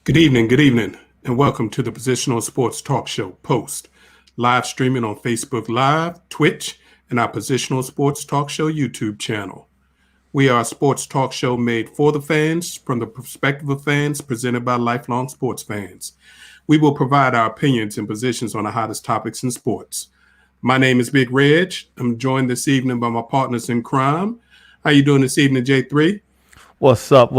Good evening, and welcome to the Positional Sports Talk Show Post, live streaming on Facebook Live, Twitch, and our Positional Sports Talk Show YouTube channel. We are a sports talk show made for the fans, from the perspective of fans, presented by lifelong sports fans. We will provide our opinions and positions on the hottest topics in sports. My name is Big Reg. I'm joined this evening by my partners in crime. How you doing this evening, J3? What's up?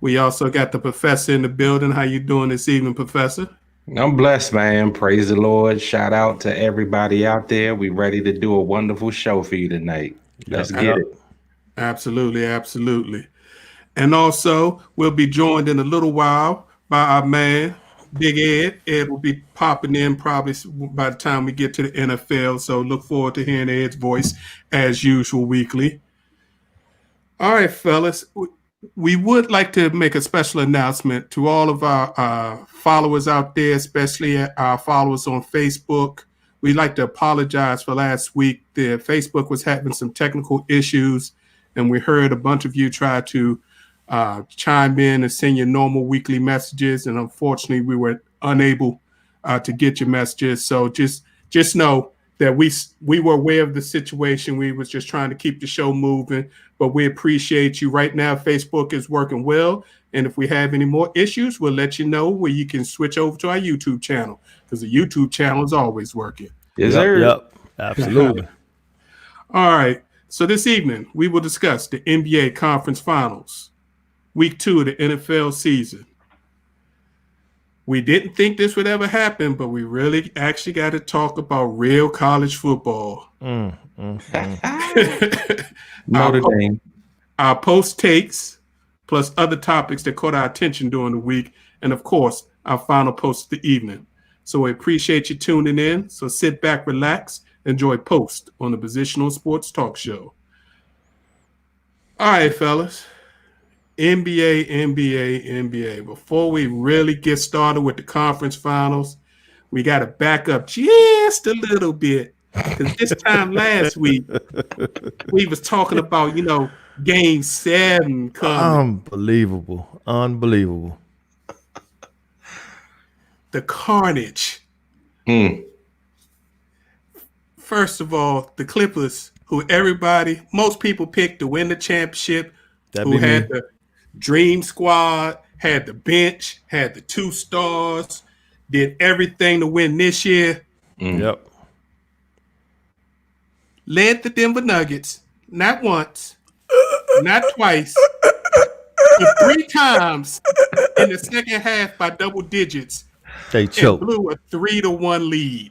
We also got the professor in the building. How you doing this evening, Professor? I'm blessed, man. Praise the Lord. Shout out to everybody out there. We ready to do a wonderful show for you tonight. Let's get it. Absolutely, absolutely. And also, we'll be joined in a little while by our man, Big Ed. Ed will be popping in probably by the time we get to the NFL. So look forward to hearing Ed's voice as usual weekly. All right, fellas. We would like to make a special announcement to all of our followers out there, especially our followers on Facebook. We'd like to apologize for last week. Facebook was having some technical issues, and we heard a bunch of you try to chime in and send your normal weekly messages, and unfortunately, we were unable to get your messages. So just know that we were aware of the situation. We was just trying to keep the show moving, but we appreciate you. Right now, Facebook is working well, and if we have any more issues, we'll let you know where you can switch over to our YouTube channel, because the YouTube channel is always working. Yep, absolutely. All right, so this evening, we will discuss the NBA Conference Finals, Week 2 of the NFL season. We didn't think this would ever happen, but we really actually got to talk about real college football. Notre Dame. Our post takes, plus other topics that caught our attention during the week, and of course, our final post of the evening. So we appreciate you tuning in. So sit back, relax, enjoy Post on the Positional Sports Talk Show. All right, fellas. NBA. Before we really get started with the conference finals, we got to back up just a little bit. Because this time last week, we was talking about, Game 7 coming. Unbelievable. The carnage. First of all, the Clippers, who most people picked to win the championship, who had the Dream Squad, had the bench, had the 2 stars, did everything to win this year. Yep. Led the Denver Nuggets, not once, not twice, but 3 times in the second half by double digits. They choked. Blew a 3-1 lead.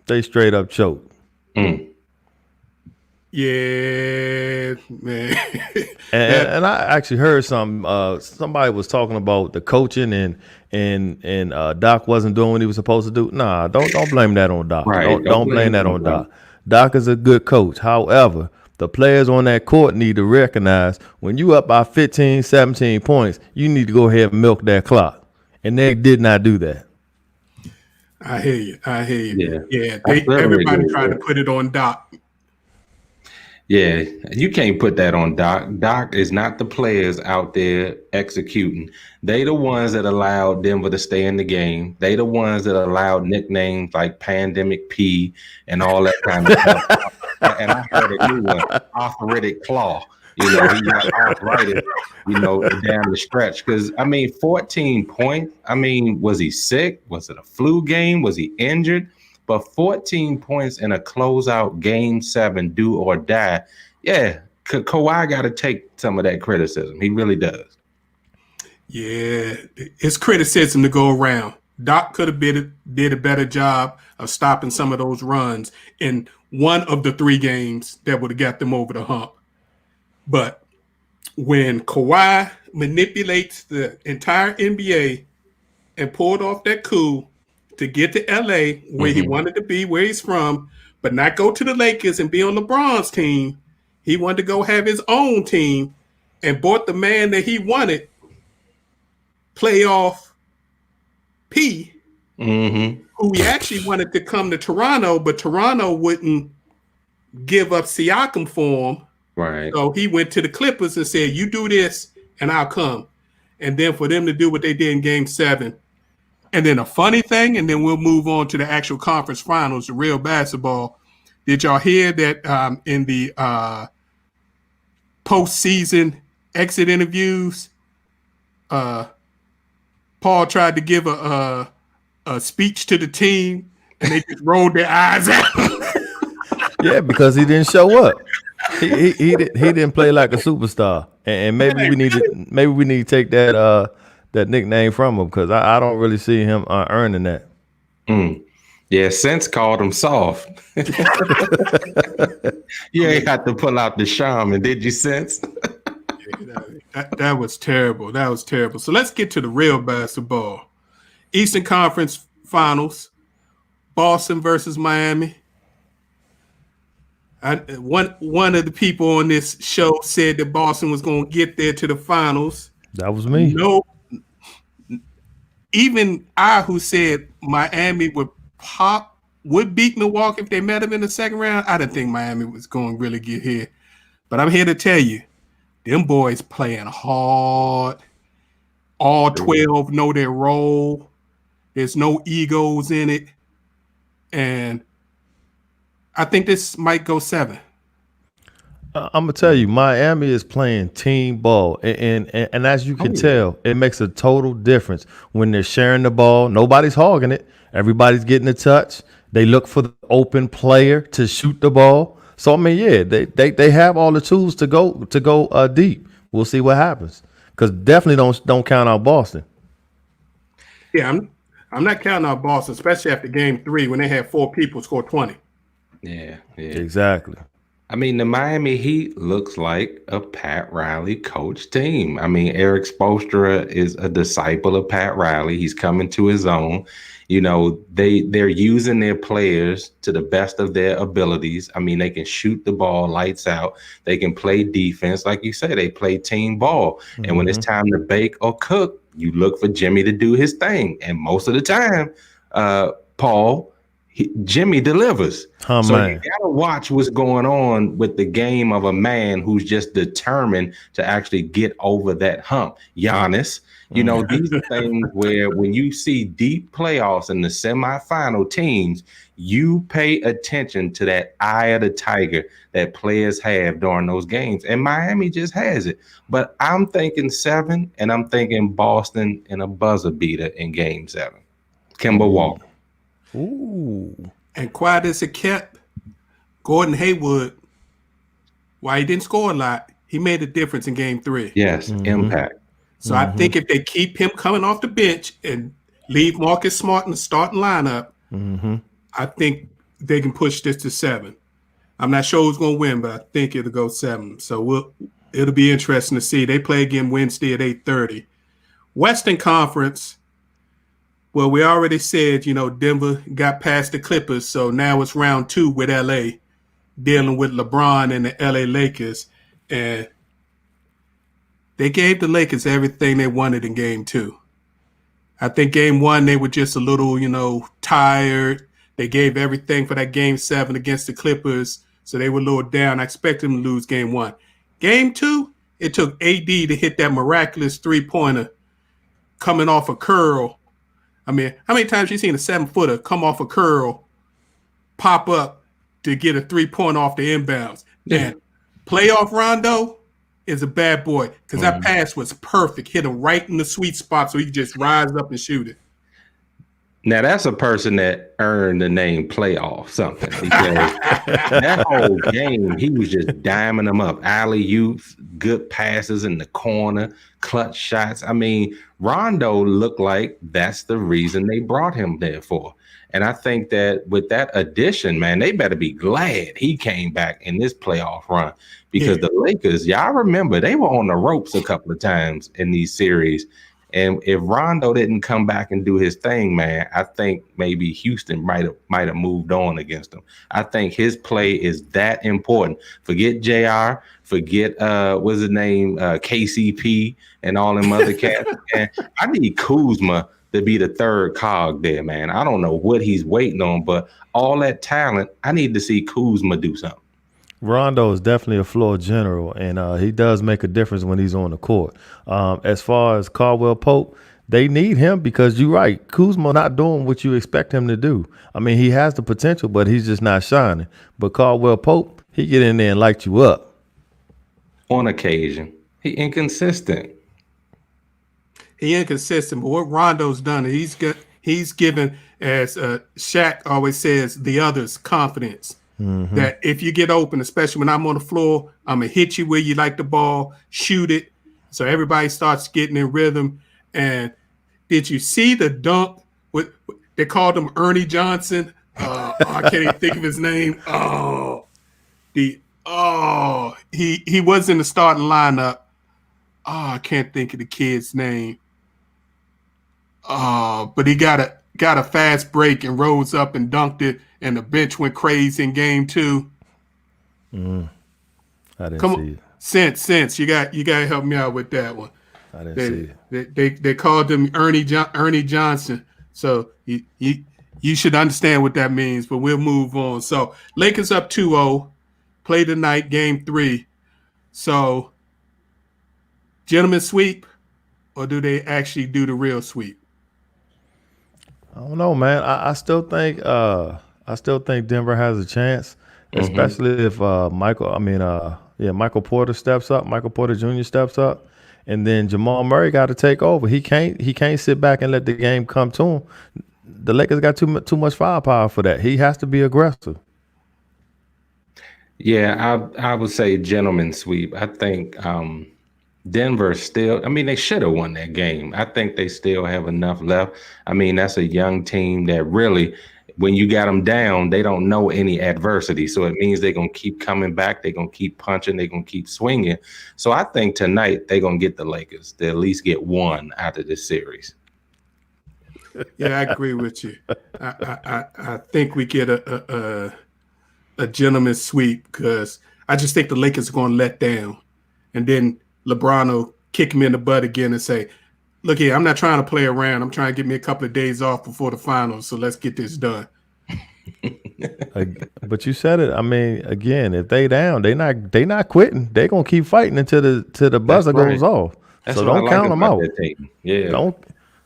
They straight up choked. Yeah, man. And I actually heard somebody was talking about the coaching and Doc wasn't doing what he was supposed to do. Nah, don't blame that on Doc. Right. Don't blame that on Doc. Doc is a good coach. However, the players on that court need to recognize when you up by 15, 17 points, you need to go ahead and milk that clock. And they did not do that. I hear you. Yeah. Everybody tried to put it on Doc. Yeah, you can't put that on Doc. Doc is not the players out there executing. They the ones that allowed Denver to stay in the game. They the ones that allowed nicknames like Pandemic P and all that kind of stuff. And I heard a new one, Arthritic Claw. He got arthritis, down the stretch. Because, 14 points. Was he sick? Was it a flu game? Was he injured? But 14 points in a closeout Game 7, do or die. Yeah, Kawhi got to take some of that criticism. He really does. Yeah, it's criticism to go around. Doc could have did a better job of stopping some of those runs in one of the 3 games that would have got them over the hump. But when Kawhi manipulates the entire NBA and pulled off that coup to get to LA where he wanted to be, where he's from, but not go to the Lakers and be on LeBron's team. He wanted to go have his own team and bought the man that he wanted, playoff P, who he actually wanted to come to Toronto, but Toronto wouldn't give up Siakam for him. Right. So he went to the Clippers and said, you do this and I'll come. And then for them to do what they did in Game 7. And then a funny thing, and then we'll move on to the actual conference finals, the real basketball. Did y'all hear that in the postseason exit interviews, Paul tried to give a speech to the team, and they just rolled their eyes at him. Yeah, because he didn't show up. He didn't play like a superstar, and maybe we need to take that nickname from him, because I don't really see him earning that. Yeah, Sense called him soft. You ain't got to pull out the shaman, did you, Sense? That was terrible. That was terrible. So let's get to the real basketball. Eastern Conference Finals, Boston versus Miami. One of the people on this show said that Boston was going to get there to the finals. That was me. No, even I, who said Miami would beat Milwaukee if they met them in the second round. I didn't think Miami was going to really get here. But I'm here to tell you, them boys playing hard. All 12 know their role. There's no egos in it. And I think this might go 7. I'm gonna tell you, Miami is playing team ball, and as you can tell, it makes a total difference when they're sharing the ball. Nobody's hogging it. Everybody's getting a touch. They look for the open player to shoot the ball. So I mean, yeah, they have all the tools to go deep. We'll see what happens, because definitely don't count out Boston. Yeah, I'm not counting out Boston, especially after Game 3 when they had 4 people score 20. Yeah, Exactly. I mean, the Miami Heat looks like a Pat Riley coach team. I mean, Eric Spoelstra is a disciple of Pat Riley. He's coming to his own. You know, they're using their players to the best of their abilities. I mean, they can shoot the ball lights out. They can play defense. Like you say, they play team ball. Mm-hmm. And when it's time to bake or cook, you look for Jimmy to do his thing. And most of the time, Jimmy delivers. Oh, so man. You gotta watch what's going on with the game of a man who's just determined to actually get over that hump. Giannis, you know, these are things where when you see deep playoffs in the semifinal teams, you pay attention to that eye of the tiger that players have during those games. And Miami just has it. But I'm thinking 7, and I'm thinking Boston in a buzzer beater in Game 7. Kemba Walker. Ooh. And quiet as it kept, Gordon Hayward, while he didn't score a lot, he made a difference in Game 3. Yes, impact. So I think if they keep him coming off the bench and leave Marcus Smart in the starting lineup, I think they can push this to 7. I'm not sure who's going to win, but I think it'll go 7. So it'll be interesting to see. They play again Wednesday at 8:30. Western Conference. Well, we already said, you know, Denver got past the Clippers, so now it's round 2 with LA, dealing with LeBron and the LA Lakers. And they gave the Lakers everything they wanted in Game 2. I think Game 1, they were just a little, you know, tired. They gave everything for that Game 7 against the Clippers, so they were a little down. I expected them to lose Game 1. Game 2, it took AD to hit that miraculous three-pointer coming off a curl. I mean, how many times you seen a 7-footer come off a curl, pop up to get a 3-point off the inbounds? And playoff Rondo is a bad boy, because that pass was perfect. Hit him right in the sweet spot so he could just rise up and shoot it. Now, that's a person that earned the name playoff something, because that whole game, he was just diming them up. Alley-oops, good passes in the corner, clutch shots. I mean, Rondo looked like that's the reason they brought him there for. And I think that with that addition, man, they better be glad he came back in this playoff run, because the Lakers, y'all remember, they were on the ropes a couple of times in these series. And if Rondo didn't come back and do his thing, man, I think maybe Houston might have moved on against him. I think his play is that important. Forget JR, forget what's his name, KCP, and all them other cats. And I need Kuzma to be the third cog there, man. I don't know what he's waiting on, but all that talent, I need to see Kuzma do something. Rondo is definitely a floor general, and he does make a difference when he's on the court. As far as Caldwell Pope, they need him because you're right. Kuzma not doing what you expect him to do. I mean, he has the potential, but he's just not shining. But Caldwell Pope, he get in there and light you up. On occasion, he inconsistent. He inconsistent, but what Rondo's done, he's given, as Shaq always says, the others confidence. Mm-hmm. That if you get open, especially when I'm on the floor, I'm gonna hit you where you like the ball, shoot it. So everybody starts getting in rhythm. And did you see the dunk? They called him Ernie Johnson. I can't even think of his name. He was in the starting lineup. I can't think of the kid's name. But he got a fast break and rose up and dunked it, and the bench went crazy in game 2. I didn't see it. Sense, you got to help me out with that one. I didn't see it. They called him Ernie Johnson. So you should understand what that means, but we'll move on. So Lakers up 2-0, play tonight, game 3. So gentlemen sweep, or do they actually do the real sweep? I don't know, man. I still think Denver has a chance, especially if Michael Porter steps up, Michael Porter Jr. steps up, and then Jamal Murray got to take over. He can't sit back and let the game come to him. The Lakers got too much firepower for that. He has to be aggressive. Yeah, I would say gentleman sweep. I think Denver still, they should have won that game. I think they still have enough left. That's a young team that really, when you got them down, they don't know any adversity. So it means they're going to keep coming back. They're going to keep punching. They're going to keep swinging. So I think tonight they're going to get the Lakers to at least get one out of this series. Yeah, I agree with you. I think we get a gentleman's sweep because I just think the Lakers are going to let down. And then LeBron will kick him in the butt again and say, look here, I'm not trying to play around. I'm trying to get me a couple of days off before the finals, so let's get this done. But you said it. Again, if they down, they not quitting. They gonna keep fighting until the buzzer goes off. That's so don't count them out. Yeah. Don't.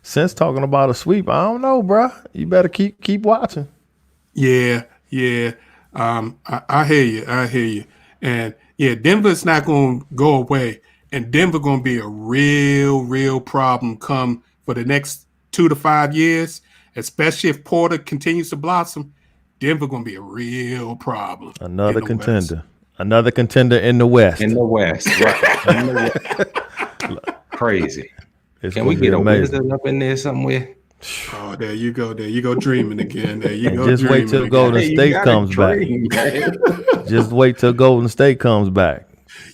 Since talking about a sweep, I don't know, bro. You better keep watching. Yeah. I hear you. And yeah, Denver's not gonna go away. And Denver going to be a real problem come for the next 2 to 5 years, especially if Porter continues to blossom. Denver going to be a real problem. Another contender. Another contender in the West. In the West, right. Crazy. Can we get a Wizard up in there somewhere? Oh, there you go. There you go dreaming again. There you go. Just wait till Golden State comes back. Just wait till Golden State comes back.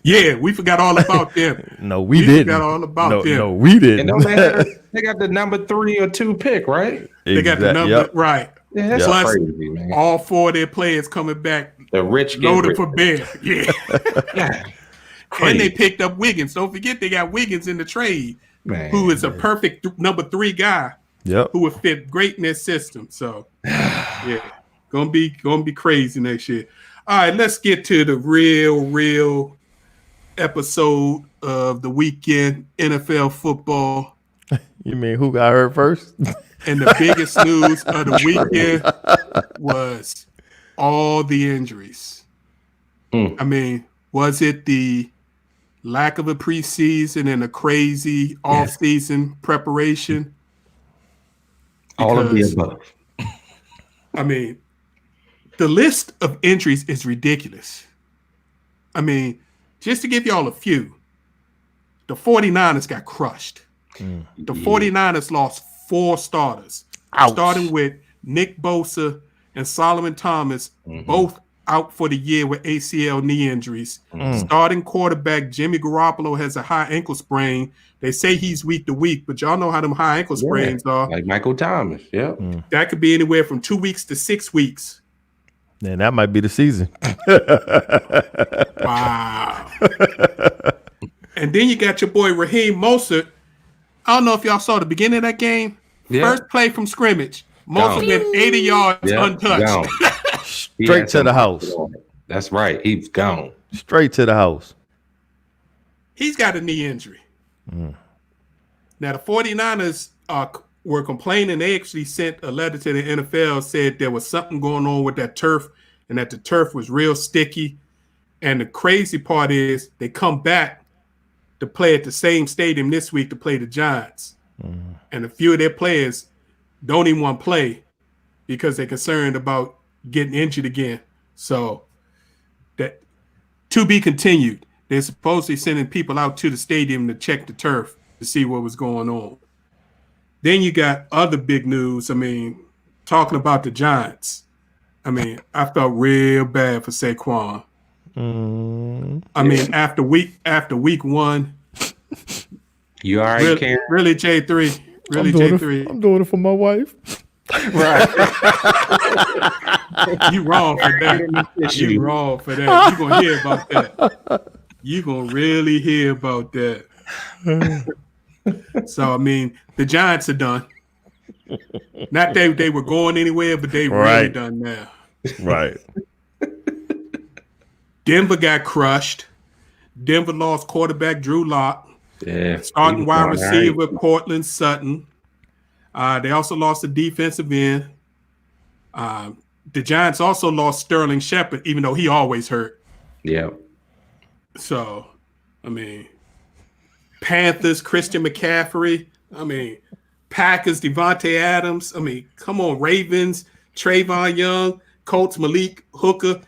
Yeah, we forgot all about them. No, we didn't. Forgot all about them. No, we didn't. And they got the number 3 or 2 pick, right? They got the number right. Yeah, that's crazy, man. All 4 of their players coming back. The rich loaded for bear. Yeah. And they picked up Wiggins. Don't forget they got Wiggins in the trade, who is a perfect number 3 guy. Yep. Who would fit great in their system. So yeah, gonna be crazy next year. All right, let's get to the real episode of the weekend, NFL football. You mean who got hurt first? And the biggest news of the weekend was all the injuries. Was it the lack of a preseason and a crazy off-season preparation? All of the above. The list of injuries is ridiculous. Just to give y'all a few, the 49ers got crushed. The 49ers lost 4 starters, starting with Nick Bosa and Solomon Thomas, both out for the year with ACL knee injuries. Starting quarterback Jimmy Garoppolo has a high ankle sprain. They say he's week to week, but y'all know how them high ankle sprains are. Like Michael Thomas, That could be anywhere from 2 weeks to 6 weeks. And that might be the season. Wow. And then you got your boy Raheem Mostert. I don't know if y'all saw the beginning of that game. First play from scrimmage. Mostert went 80 yards untouched. Straight to the house. That's right. He's gone. Straight to the house. He's got a knee injury. Now, the 49ers were complaining. They actually sent a letter to the NFL, said there was something going on with that turf and that the turf was real sticky. And the crazy part is they come back to play at the same stadium this week to play the Giants. And a few of their players don't even want to play because they're concerned about getting injured again. So that to be continued. They're supposedly sending people out to the stadium to check the turf to see what was going on. Then you got other big news. I mean, talking about the Giants. I mean, I felt real bad for Saquon. I mean, after week one. You all right, Karen? Really, J3? Really, J3? I'm doing it for my wife. Right. You wrong for that. You wrong for that. You're going to hear about that. You're going to really hear about that. So, I mean, the Giants are done. Not that they were going anywhere, but they really done now. Right. Denver got crushed. Denver lost quarterback Drew Lock. Yeah. Starting wide receiver Cortland Sutton. They also lost the defensive end. The Giants also lost Sterling Shepard, even though he always hurt. Yeah. So, I mean, Panthers, Christian McCaffrey. I mean, Packers, Devontae Adams. I mean, come on, Ravens, Trayvon Young, Colts, Malik Hooker.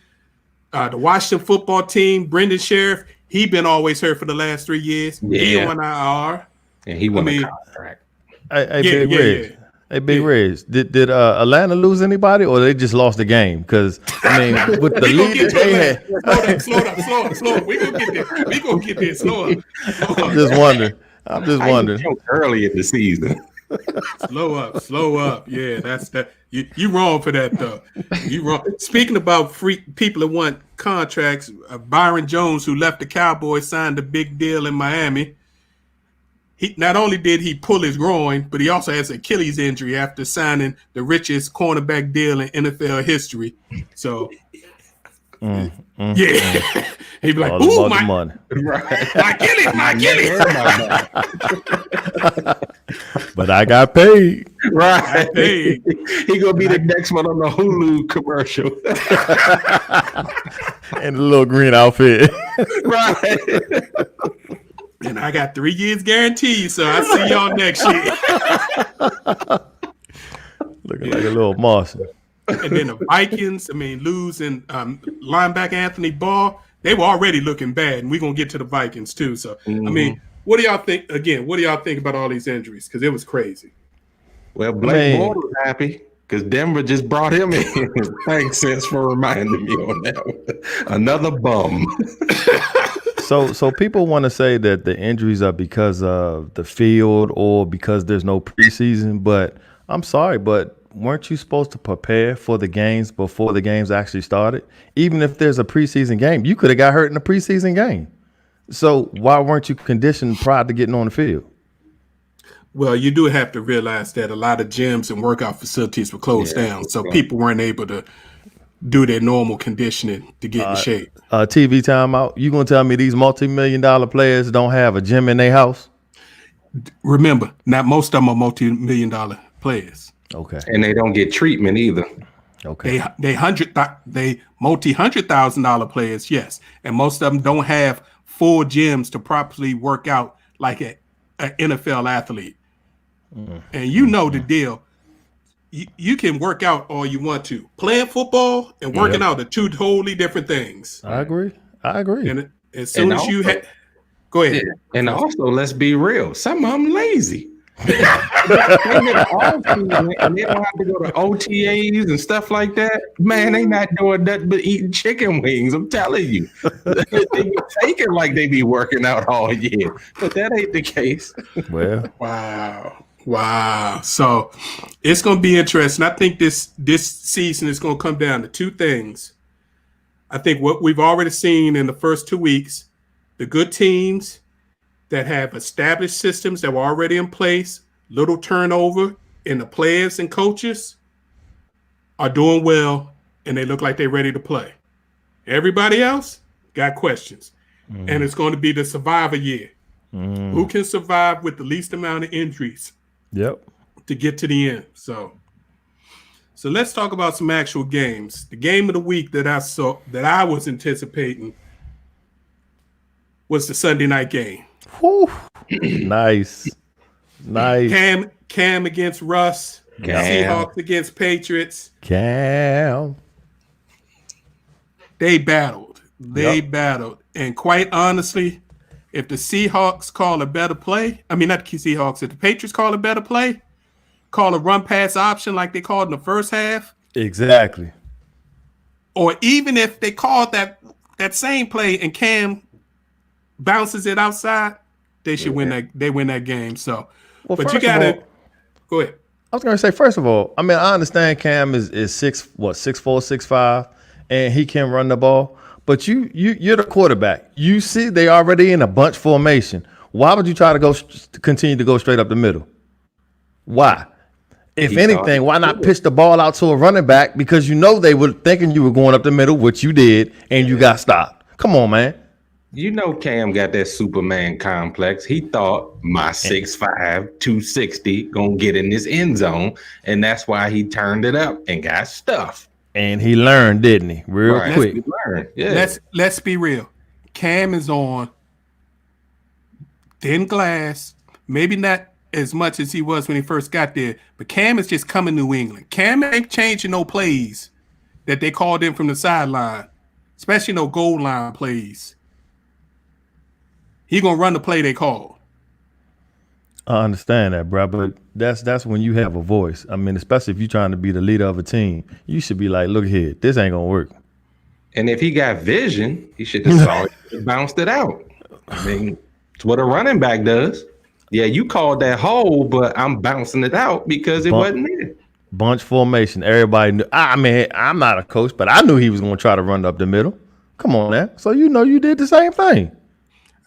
The Washington football team, Brendan Sheriff. He been always hurt for the last 3 years. Yeah. He on IR. And he won a contract. Hey, Big Reg. Did Atlanta lose anybody, or they just lost the game? Because I mean, with the lead that they had, slow up. We gonna get there. Slow up. I'm just wondering. Early in the season. Slow up. Yeah, that's that. You wrong for that though. You wrong. Speaking about free people that want contracts, Byron Jones, who left the Cowboys, signed a big deal in Miami. He not only did he pull his groin, but he also has an Achilles injury after signing the richest cornerback deal in NFL history. So, he'd be like, "Ooh, my money. my Achilles." But I got paid. Right. Hey, He gonna be the next one on the Hulu commercial. And the little green outfit. Right. and I got 3 years guaranteed, so I see y'all next year. Looking like a little Martian. And then the Vikings, I mean, losing linebacker Anthony Barr, they were already looking bad, and we're gonna get to the Vikings too. So, I mean, what do y'all think? Again, what do y'all think about all these injuries? Because it was crazy. Well, Blake Bortles happy because Denver just brought him in. Thanks, Sis, for reminding me on that one. Another bum. So people want to say that the injuries are because of the field or because there's no preseason, but I'm sorry, but weren't you supposed to prepare for the games before the games actually started? Even if there's a preseason game, you could have got hurt in the preseason game. So why weren't you conditioned prior to getting on the field? Well, you do have to realize that a lot of gyms and workout facilities were closed down, so people weren't able to do their normal conditioning to get in shape. TV timeout. You gonna tell me these multi-million-dollar players don't have a gym in their house? Remember, not most of them are multi-million-dollar players. Okay. And they don't get treatment either. Okay. They multi-$100,000 players, yes, and most of them don't have full gyms to properly work out like an NFL athlete. And you know the deal. You can work out all you want to. Playing football and working out are two totally different things. I agree. And as soon as you go ahead. Yeah. And also, let's be real. Some of them lazy. They don't have to go to OTAs and stuff like that. Man, they not doing nothing but eating chicken wings. I'm telling you. They be faking like they be working out all year. But that ain't the case. Well. Wow. So it's going to be interesting. I think this season is going to come down to two things. I think what we've already seen in the first 2 weeks, the good teams that have established systems that were already in place, little turnover in the players and coaches, are doing well, and they look like they're ready to play. Everybody else got questions. And it's going to be the survivor year. Who can survive with the least amount of injuries Yep. to get to the end? So let's talk about some actual games. The game of the week that I was anticipating was the Sunday night game. Whew. Nice. Cam against Russ. Seahawks against Patriots. Cam. They battled. And quite honestly, if the Seahawks call a better play, I mean, not the Seahawks, if the Patriots call a better play, call a run pass option like they called in the first half. Exactly. Or even if they called that same play and Cam bounces it outside, they should win that. They win that game. So, Well, but you got to go ahead. I was gonna say, first of all, I mean, I understand Cam is 6'4", 6'5", and he can run the ball. But you're the quarterback. You see, they already in a bunch formation. Why would you try to continue to go straight up the middle? Why? If anything, why not pitch the ball out to a running back? Because you know they were thinking you were going up the middle, which you did, and you got stopped. Come on, man. You know Cam got that Superman complex. He thought my 6'5", 260 gonna get in this end zone, and that's why he turned it up and got stuffed. And he learned, didn't he? Real quick. Yeah. Let's be real. Cam is on thin glass, maybe not as much as he was when he first got there, but Cam is just coming to New England. Cam ain't changing no plays that they called in from the sideline, especially no goal line plays. He gonna run the play they called. I understand that, bro, but that's when you have a voice. I mean, especially if you're trying to be the leader of a team, you should be like, look here, this ain't gonna work. And if he got vision, he should have saw it, bounced it out. I mean, it's what a running back does. Yeah, you called that hole, but I'm bouncing it out because it wasn't there. Bunch formation. Everybody knew. I mean, I'm not a coach, but I knew he was gonna try to run up the middle. Come on, man. So you know you did the same thing.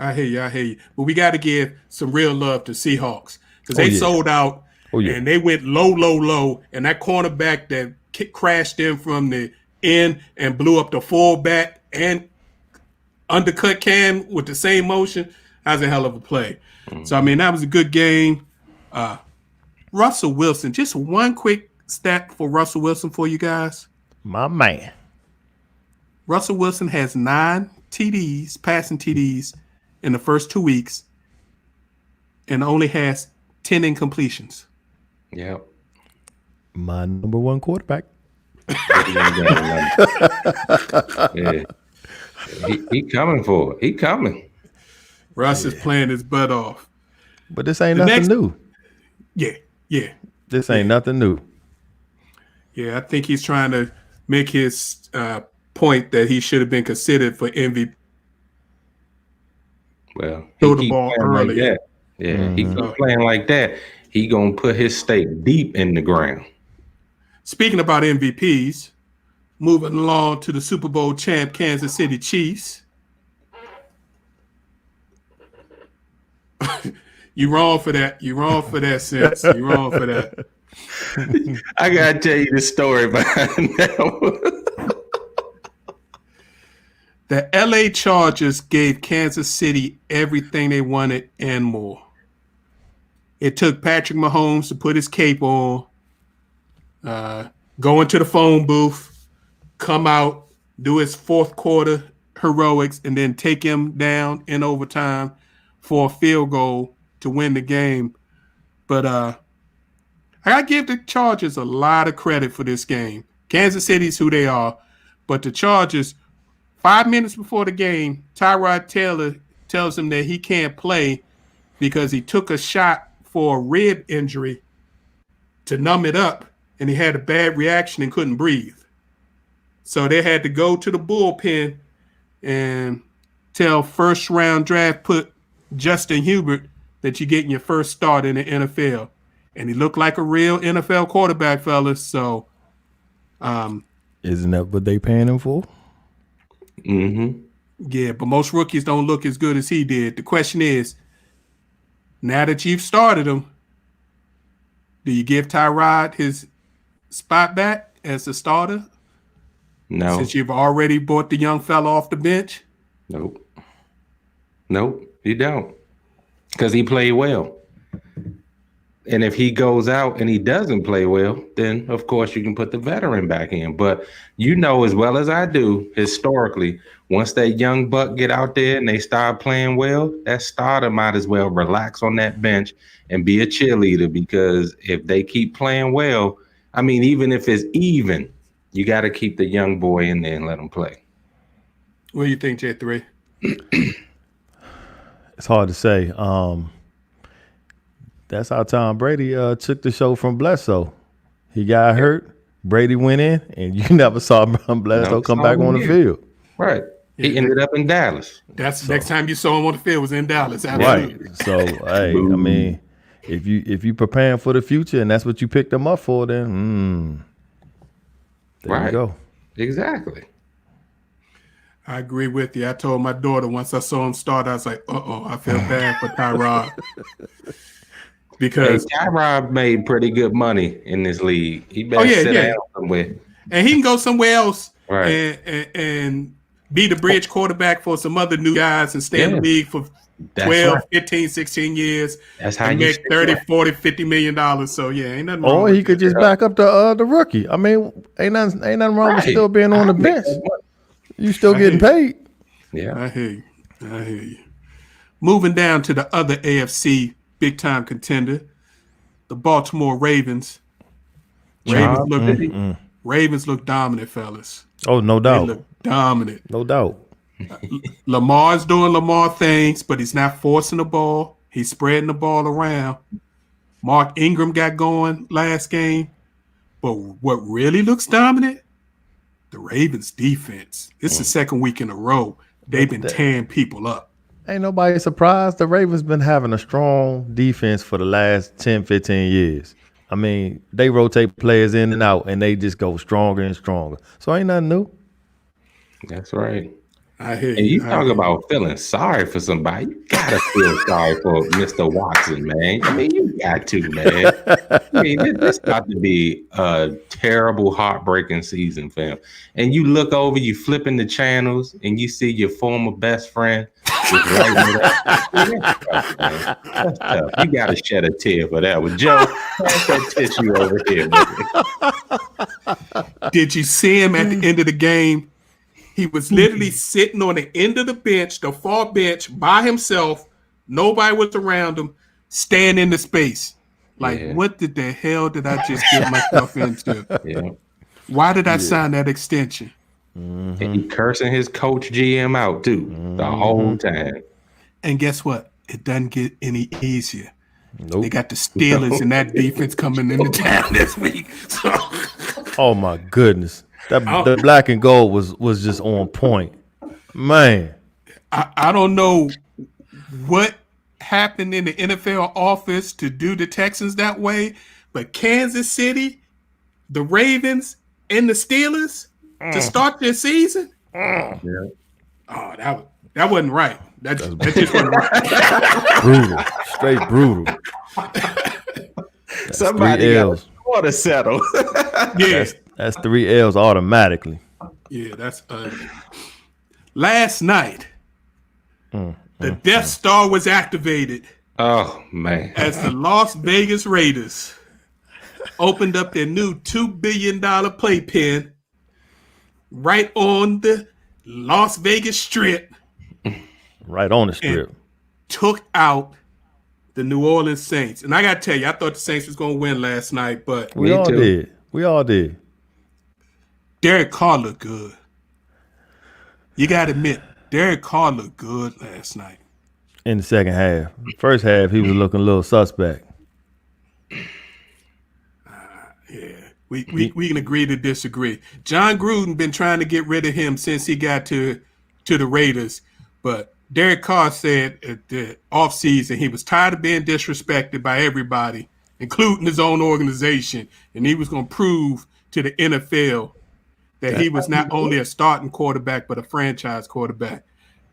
I hear you. But we got to give some real love to Seahawks because they sold out and they went low. And that cornerback that crashed in from the end and blew up the fullback and undercut Cam with the same motion, that was a hell of a play. Mm-hmm. So, I mean, that was a good game. Russell Wilson, just one quick stat for Russell Wilson for you guys. My man. Russell Wilson has 9 TDs, passing TDs, in the first 2 weeks, and only has 10 incompletions. Yep. My number one quarterback. Yeah. He coming for it. He coming. Russ is playing his butt off. But this ain't nothing new. Yeah. This ain't nothing new. Yeah, I think he's trying to make his point that he should have been considered for MVP. Well, throw the ball early. Like that. Yeah, he keep playing like that. He gonna put his stake deep in the ground. Speaking about MVPs, moving along to the Super Bowl champ Kansas City Chiefs. You wrong for that. You wrong for that, Sense. You wrong for that. I gotta tell you the story behind that. The LA Chargers gave Kansas City everything they wanted and more. It took Patrick Mahomes to put his cape on, go into the phone booth, come out, do his fourth quarter heroics, and then take him down in overtime for a field goal to win the game. But I got to give the Chargers a lot of credit for this game. Kansas City's who they are, but the Chargers, 5 minutes before the game, Tyrod Taylor tells him that he can't play because he took a shot for a rib injury to numb it up, and he had a bad reaction and couldn't breathe. So they had to go to the bullpen and tell first-round draft put Justin Herbert that you're getting your first start in the NFL. And he looked like a real NFL quarterback, fellas. So, isn't that what they paying him for? Mm-hmm. Yeah, but most rookies don't look as good as he did. The question is, now that you've started him, do you give Tyrod his spot back as the starter? No. Since you've already bought the young fella off the bench? Nope. You don't. Because he played well. And if he goes out and he doesn't play well, then of course you can put the veteran back in. But you know as well as I do, historically, once that young buck get out there and they start playing well, that starter might as well relax on that bench and be a cheerleader, because if they keep playing well, I mean, even if it's even, you got to keep the young boy in there and let him play. What do you think, J3? It's hard to say. That's how Tom Brady took the show from Bledsoe. He got hurt. Brady went in, and you never saw Bledsoe come back on the field. Right. He ended up in Dallas. That's next time you saw him on the field was in Dallas. Absolutely. Right. So, hey, I mean, if you preparing for the future and that's what you picked them up for, then there you go. Exactly. I agree with you. I told my daughter once I saw him start, I was like, I feel bad for Tyrod. Because Tyrod made pretty good money in this league. He better sit down somewhere. And he can go somewhere else Right. and be the bridge quarterback for some other new guys and stay in the league for 12, 15, 16 years. That's how and you make 30, 40, $50 million. So ain't nothing wrong. Or he could just back up the rookie. I mean, ain't nothing wrong with still being on the bench. You still getting paid. Yeah. I hear you. Moving down to the other AFC big time contender, the Baltimore Ravens. Ravens look dominant, fellas. Oh, no doubt. They look dominant. No doubt. Lamar's doing Lamar things, but he's not forcing the ball. He's spreading the ball around. Mark Ingram got going last game. But what really looks dominant? The Ravens defense. This is the second week in a row. They've been tearing people up. Ain't nobody surprised. The Ravens been having a strong defense for the last 10, 15 years. I mean, they rotate players in and out, and they just go stronger and stronger. So ain't nothing new. That's right. I hear you. And you talk about feeling sorry for somebody. You gotta feel sorry for Mr. Watson, man. I mean, you got to, man. I mean, this got to be a terrible, heartbreaking season, fam. And you look over, you flipping the channels, and you see your former best friend. That's tough. You gotta shed a tear for that one. Joe, pass that tissue over here, man. Did you see him at the end of the game? He was literally sitting on the end of the bench, the far bench, by himself. Nobody was around him, staying in the space. Like, what the hell did I just get myself into? Yeah. Why did I sign that extension? And he cursing his coach GM out, too, the whole time. And guess what? It doesn't get any easier. Nope. They got the Steelers and that defense coming into town this week. So. Oh, my goodness. The black and gold was just on point. Man. I don't know what happened in the NFL office to do the Texans that way, but Kansas City, the Ravens, and the Steelers to start their season? Yeah. Oh, that wasn't right. That just wasn't right. Brutal. Straight brutal. Somebody got to settle. Yeah. That's 3 L's automatically. Yeah, that's last night, the Death Star was activated. Oh, man. As the Las Vegas Raiders opened up their new $2 billion playpen right on the Las Vegas Strip. Right on the strip. Took out the New Orleans Saints. And I got to tell you, I thought the Saints was going to win last night, but We all did. Derek Carr looked good. You got to admit, Derek Carr looked good last night. In the second half. First half, he was looking a little suspect. Yeah, we can agree to disagree. John Gruden been trying to get rid of him since he got to the Raiders, but Derek Carr said at the offseason he was tired of being disrespected by everybody, including his own organization, and he was going to prove to the NFL that he was not only a starting quarterback but a franchise quarterback.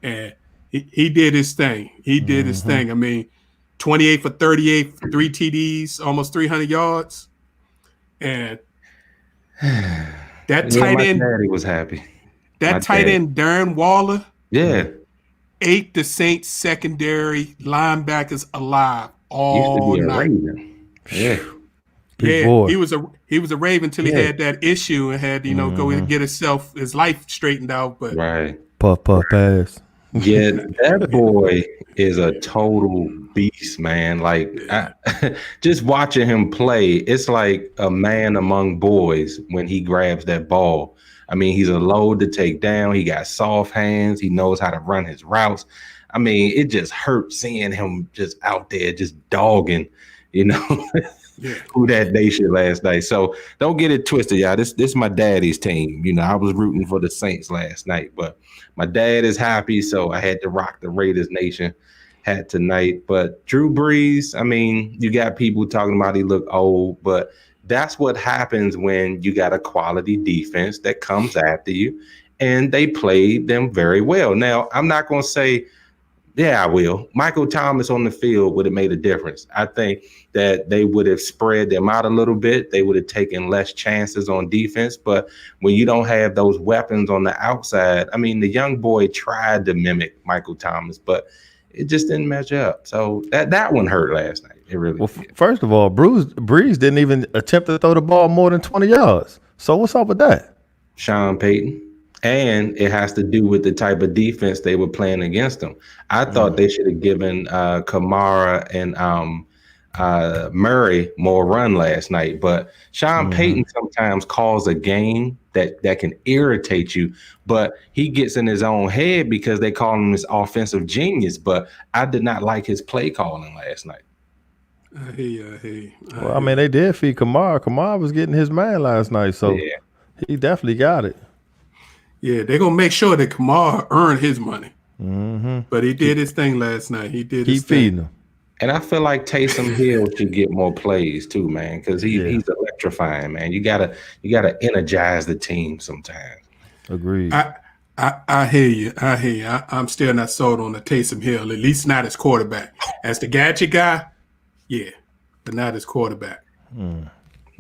And he did his thing. He did his thing. I mean, 28 for 38, 3 TDs, almost 300 yards. And That Yeah, tight my end, daddy was happy. My that tight dad. end, Darren Waller, Yeah. ate the Saints secondary linebackers alive Used to all be a night. Raven. Yeah. Big Yeah, boy. he was a Raven until he Yeah. had that issue and had go get his life straightened out. But Right. Puff, puff, pass. Yeah, that boy is a total beast, man. Like just watching him play, it's like a man among boys when he grabs that ball. I mean, he's a load to take down. He got soft hands. He knows how to run his routes. I mean, it just hurts seeing him just out there just dogging, you know, yeah, who that nation last night. So don't get it twisted, y'all. This my daddy's team. You know, I was rooting for the Saints last night, but my dad is happy, so I had to rock the Raiders Nation hat tonight. But Drew Brees, I mean, you got people talking about he look old, but that's what happens when you got a quality defense that comes after you, and they played them very well. Now, I'm not going to say, yeah, I will. Michael Thomas on the field would have made a difference. I think that they would have spread them out a little bit. They would have taken less chances on defense. But when you don't have those weapons on the outside, I mean, the young boy tried to mimic Michael Thomas, but it just didn't measure up. So that one hurt last night. It really did. First of all, Breeze didn't even attempt to throw the ball more than 20 yards. So what's up with that? Sean Payton. And it has to do with the type of defense they were playing against them. I thought they should have given Kamara and Murray more run last night. But Sean Payton sometimes calls a game that can irritate you, but he gets in his own head because they call him this offensive genius. But I did not like his play calling last night. I hear you. Well, I mean, they did feed Kamara. Kamara was getting his man last night, so he definitely got it. Yeah, they're gonna make sure that Kamara earned his money. But he did his thing last night. He did his Keep feeding him. And I feel like Taysom Hill should get more plays too, man, because he's electrifying, man. You gotta energize the team sometimes. Agreed. I hear you. I'm still not sold on the Taysom Hill, at least not as quarterback. As the gadget guy, yeah, but not as quarterback.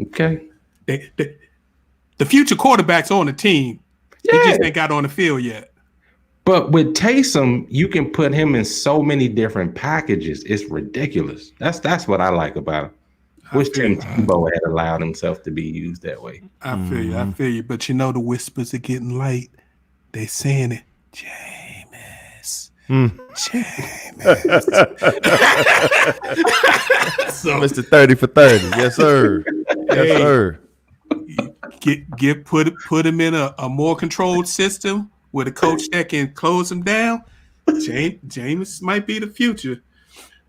Okay. The future quarterback's on the team. He just ain't got on the field yet. But with Taysom, you can put him in so many different packages. It's ridiculous. That's what I like about him. Wish Tim Tebow had allowed himself to be used that way. I feel you. But the whispers are getting light. They saying it. Jameis. So, Mr. 30 for 30. Yes, sir. Yes, sir. Put him in a more controlled system with a coach that can close him down. Jameis might be the future.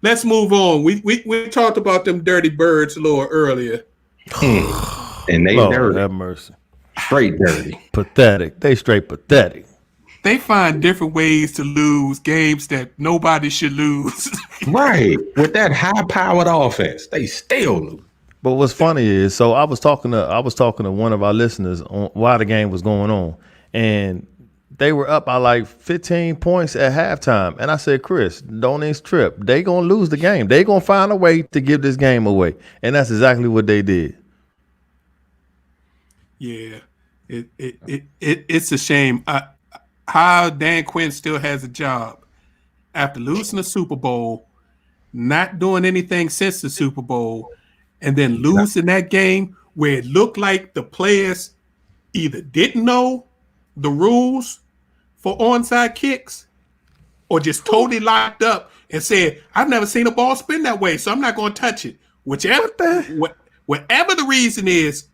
Let's move on. We talked about them dirty birds a little earlier. And they Lord dirty. have mercy. Straight dirty. Pathetic. They straight pathetic. They find different ways to lose games that nobody should lose. Right. With that high-powered offense, they still lose. But what's funny is, so I was talking to one of our listeners on while the game was going on, and they were up by like 15 points at halftime. And I said, Chris, don't even trip. They gonna lose the game. They gonna find a way to give this game away, and that's exactly what they did. Yeah, it's a shame. How Dan Quinn still has a job after losing the Super Bowl, not doing anything since the Super Bowl, and then losing that game where it looked like the players either didn't know the rules for onside kicks or just totally locked up and said, I've never seen a ball spin that way, so I'm not going to touch it. Whatever the reason is,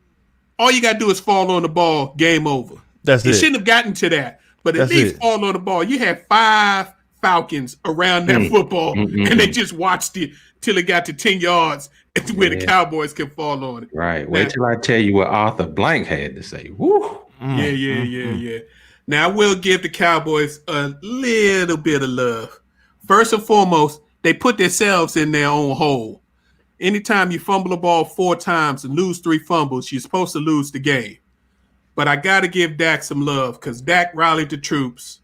all you got to do is fall on the ball, game over. That's it. Shouldn't have gotten to that, but at least fall on the ball. You had 5 Falcons around that football, and they just watched it till it got to 10 yards where the Cowboys can fall on it. Right. Wait till I tell you what Arthur Blank had to say. Woo. Yeah. Now, I will give the Cowboys a little bit of love. First and foremost, they put themselves in their own hole. Anytime you fumble the ball 4 times and lose 3 fumbles, you're supposed to lose the game. But I got to give Dak some love because Dak rallied the troops,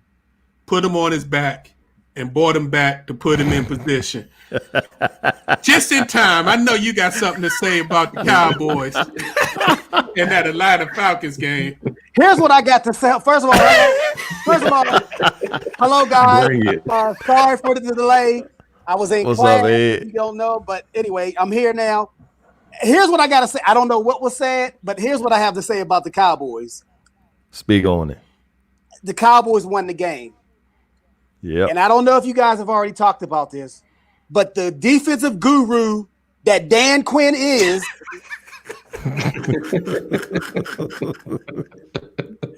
put him on his back, and brought him back to put him in position. Just in time. I know you got something to say about the Cowboys and that Atlanta Falcons game. Here's what I got to say. First of all, hello guys. Bring it. Sorry for the delay. I was in What's class. up, Ed? If you don't know, but anyway, I'm here now. Here's what I got to say. I don't know what was said, but here's what I have to say about the Cowboys. Speak on it. The Cowboys won the game. Yep. And I don't know if you guys have already talked about this, but the defensive guru that Dan Quinn is,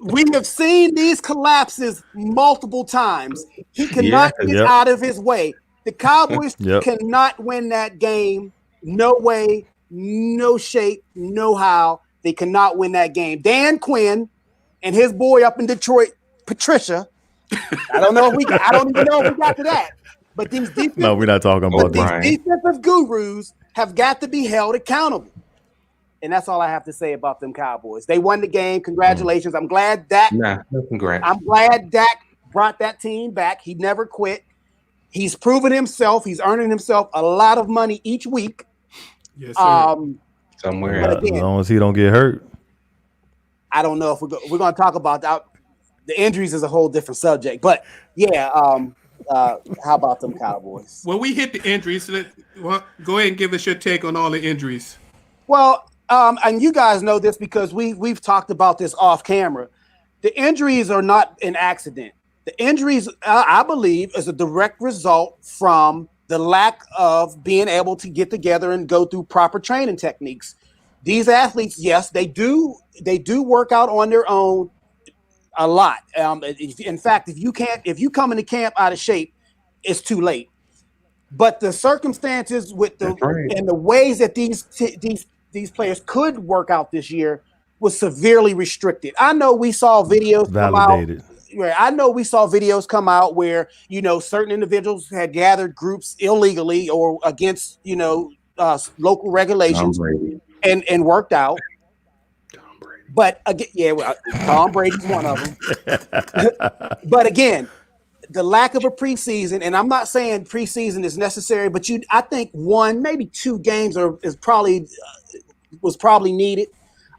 we have seen these collapses multiple times. He cannot get out of his way. The Cowboys cannot win that game. No way, no shape, no how. They cannot win that game. Dan Quinn and his boy up in Detroit, Patricia. I don't even know if we got to that. But these no, we're not talking about that. These defensive gurus have got to be held accountable. And that's all I have to say about them Cowboys. They won the game. Congratulations. I'm glad Dak. Congrats. I'm glad Dak brought that team back. He never quit. He's proven himself. He's earning himself a lot of money each week. Yes, sir. Somewhere. Again, as long as he don't get hurt. I don't know if we're going to talk about that. The injuries is a whole different subject. But, yeah, how about them Cowboys? When we hit the injuries, go ahead and give us your take on all the injuries. Well, and you guys know this because we've talked about this off camera. The injuries are not an accident. The injuries, I believe, is a direct result from the lack of being able to get together and go through proper training techniques. These athletes, yes, they do work out on their own a lot. In fact, if you come into camp out of shape, it's too late. But the circumstances with and the ways that these players could work out this year was severely restricted. I know we saw videos validated. Come out. I know we saw videos come out where, certain individuals had gathered groups illegally or against, local regulations and worked out. But again, Tom Brady's one of them. But again, the lack of a preseason, and I'm not saying preseason is necessary, but I think 1, maybe 2 games was probably needed.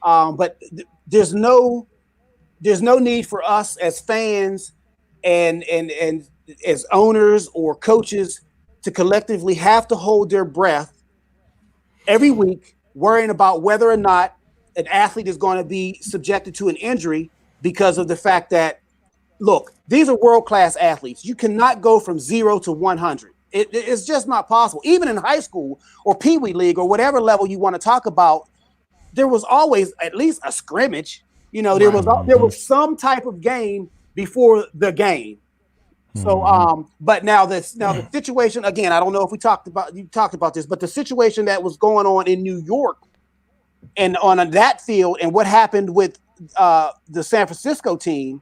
But there's no need for us as fans and as owners or coaches to collectively have to hold their breath every week, worrying about whether or not an athlete is going to be subjected to an injury because of the fact that, look, these are world-class athletes. You cannot go from 0 to 100. It's just not possible. Even in high school or Pee Wee League or whatever level you want to talk about, there was always at least a scrimmage. There was some type of game before the game. So, but now the situation again, I don't know if you talked about this, but the situation that was going on in New York and on that field, and what happened with the San Francisco team,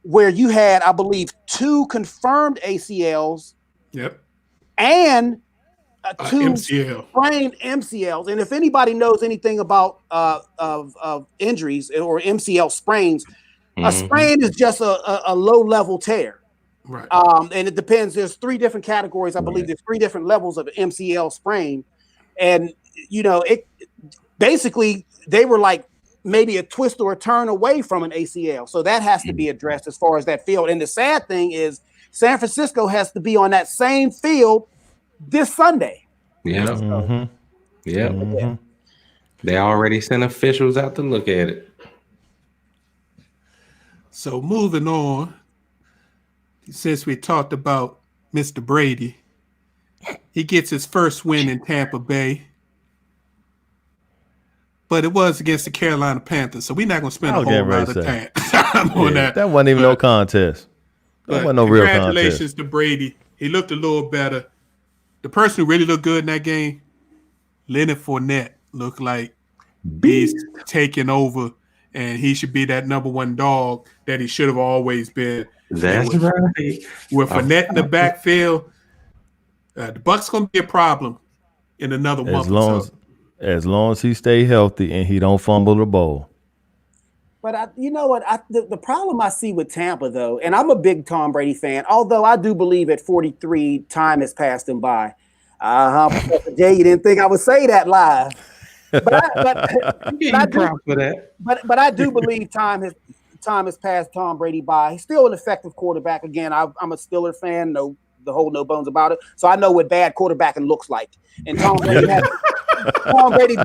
where you had, I believe, 2 confirmed ACLs. Yep. And 2 MCL. sprained MCLs. And if anybody knows anything about of injuries or MCL sprains, a sprain is just a low-level tear. Right. And it depends. There's 3 different categories. I believe there's 3 different levels of MCL sprain. And, it basically, they were like maybe a twist or a turn away from an ACL. So that has to be addressed as far as that field. And the sad thing is San Francisco has to be on that same field this Sunday. Yeah. They already sent officials out to look at it. So moving on, since we talked about Mr. Brady, he gets his first win in Tampa Bay. But it was against the Carolina Panthers, so we're not going to spend a whole lot of time on that. That wasn't even no contest. That wasn't no real contest. Congratulations to Brady. He looked a little better. The person who really looked good in that game, Leonard Fournette, looked like he's taking over, and he should be that number 1 dog that he should have always been. That's right. With Fournette in the backfield, the Bucs going to be a problem in another month or so. As long as he stay healthy and he don't fumble the ball. But you know what? The problem I see with Tampa, though, and I'm a big Tom Brady fan, although I do believe at 43, time has passed him by. Professor Jay, you didn't think I would say that live. But I do believe time has time has passed Tom Brady by. He's still an effective quarterback. Again, I'm a Steelers fan. No bones about it. So I know what bad quarterbacking looks like. And Tom Brady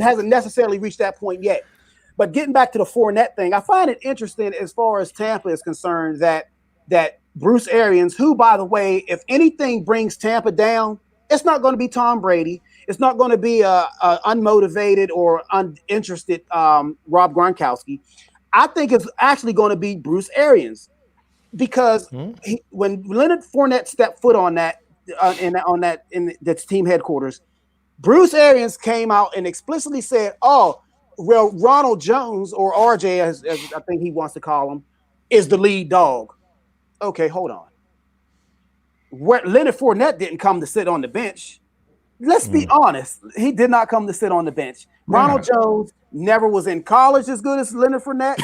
hasn't necessarily reached that point yet. But getting back to the Fournette thing, I find it interesting as far as Tampa is concerned that Bruce Arians, who, by the way, if anything brings Tampa down, it's not going to be Tom Brady. It's not going to be a unmotivated or uninterested Rob Gronkowski. I think it's actually going to be Bruce Arians because when Leonard Fournette stepped foot on that in that's team headquarters, Bruce Arians came out and explicitly said, "Oh, well, Ronald Jones or RJ, as I think he wants to call him, is the lead dog." Okay, hold on. Leonard Fournette didn't come to sit on the bench. Let's be honest. He did not come to sit on the bench. Ronald Jones never was in college as good as Leonard Fournette.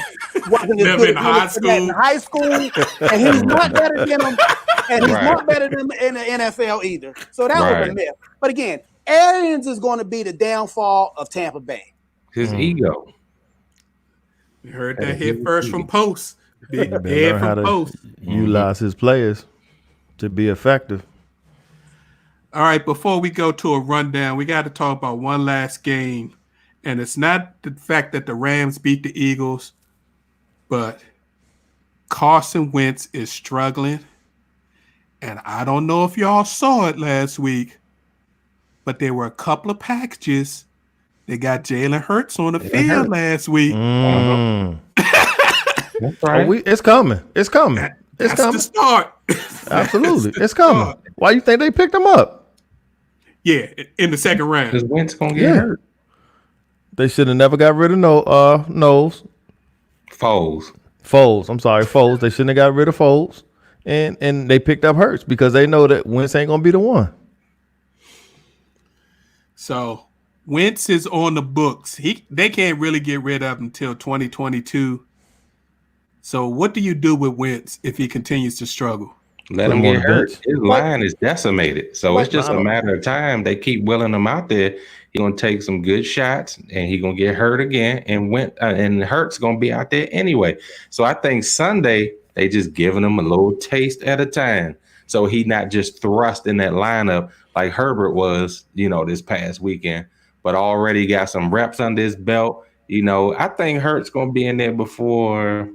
Wasn't as good as Leonard Fournette in high school. And he's not better than him. And he's not better than him in the NFL either. So that was a myth. But again, Arians is going to be the downfall of Tampa Bay. His ego. You heard that hit first from Post. Big head from Post. Utilize his players to be effective. All right, before we go to a rundown, we got to talk about one last game. And it's not the fact that the Rams beat the Eagles, but Carson Wentz is struggling. And I don't know if y'all saw it last week, but there were a couple of packages that got Jalen Hurts on the field last week. That's right. It's coming. It's coming. It's coming. The start. Absolutely. It's coming. Why you think they picked him up? Yeah, in the second round. Because Wentz going to get hurt. They should have never got rid of Foles. I'm sorry, Foles. They shouldn't have got rid of Foles. And they picked up Hurts because they know that Wentz ain't going to be the one. So Wentz is on the books. They can't really get rid of him until 2022. So what do you do with Wentz if he continues to struggle? Let him get hurt. His line is decimated. So it's just a matter of time. They keep willing him out there. He's going to take some good shots, and he's going to get hurt again. And Hurt's going to be out there anyway. So I think Sunday, they just giving him a little taste at a time. So he not just thrust in that lineup like Herbert was, this past weekend, but already got some reps under his belt. I think Hurt's going to be in there before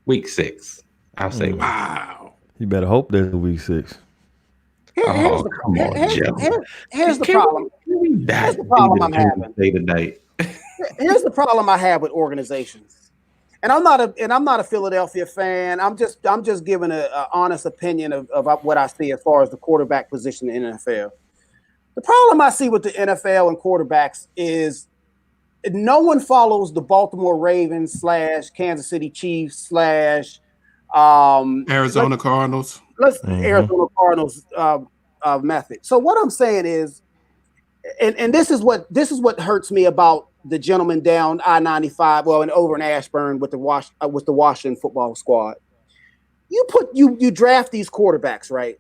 week 6. I'll say, wow. You better hope there's a week 6. Here's the problem. Here's the problem I'm having. Here's the problem I have with organizations. And I'm not a Philadelphia fan. I'm just giving an honest opinion of what I see as far as the quarterback position in the NFL. The problem I see with the NFL and quarterbacks is no one follows the Baltimore Ravens / Kansas City Chiefs / Arizona Cardinals. Arizona Cardinals method. So what I'm saying is, and this is what hurts me about the gentleman down I-95, and over in Ashburn with the Washington football squad. You draft these quarterbacks, right?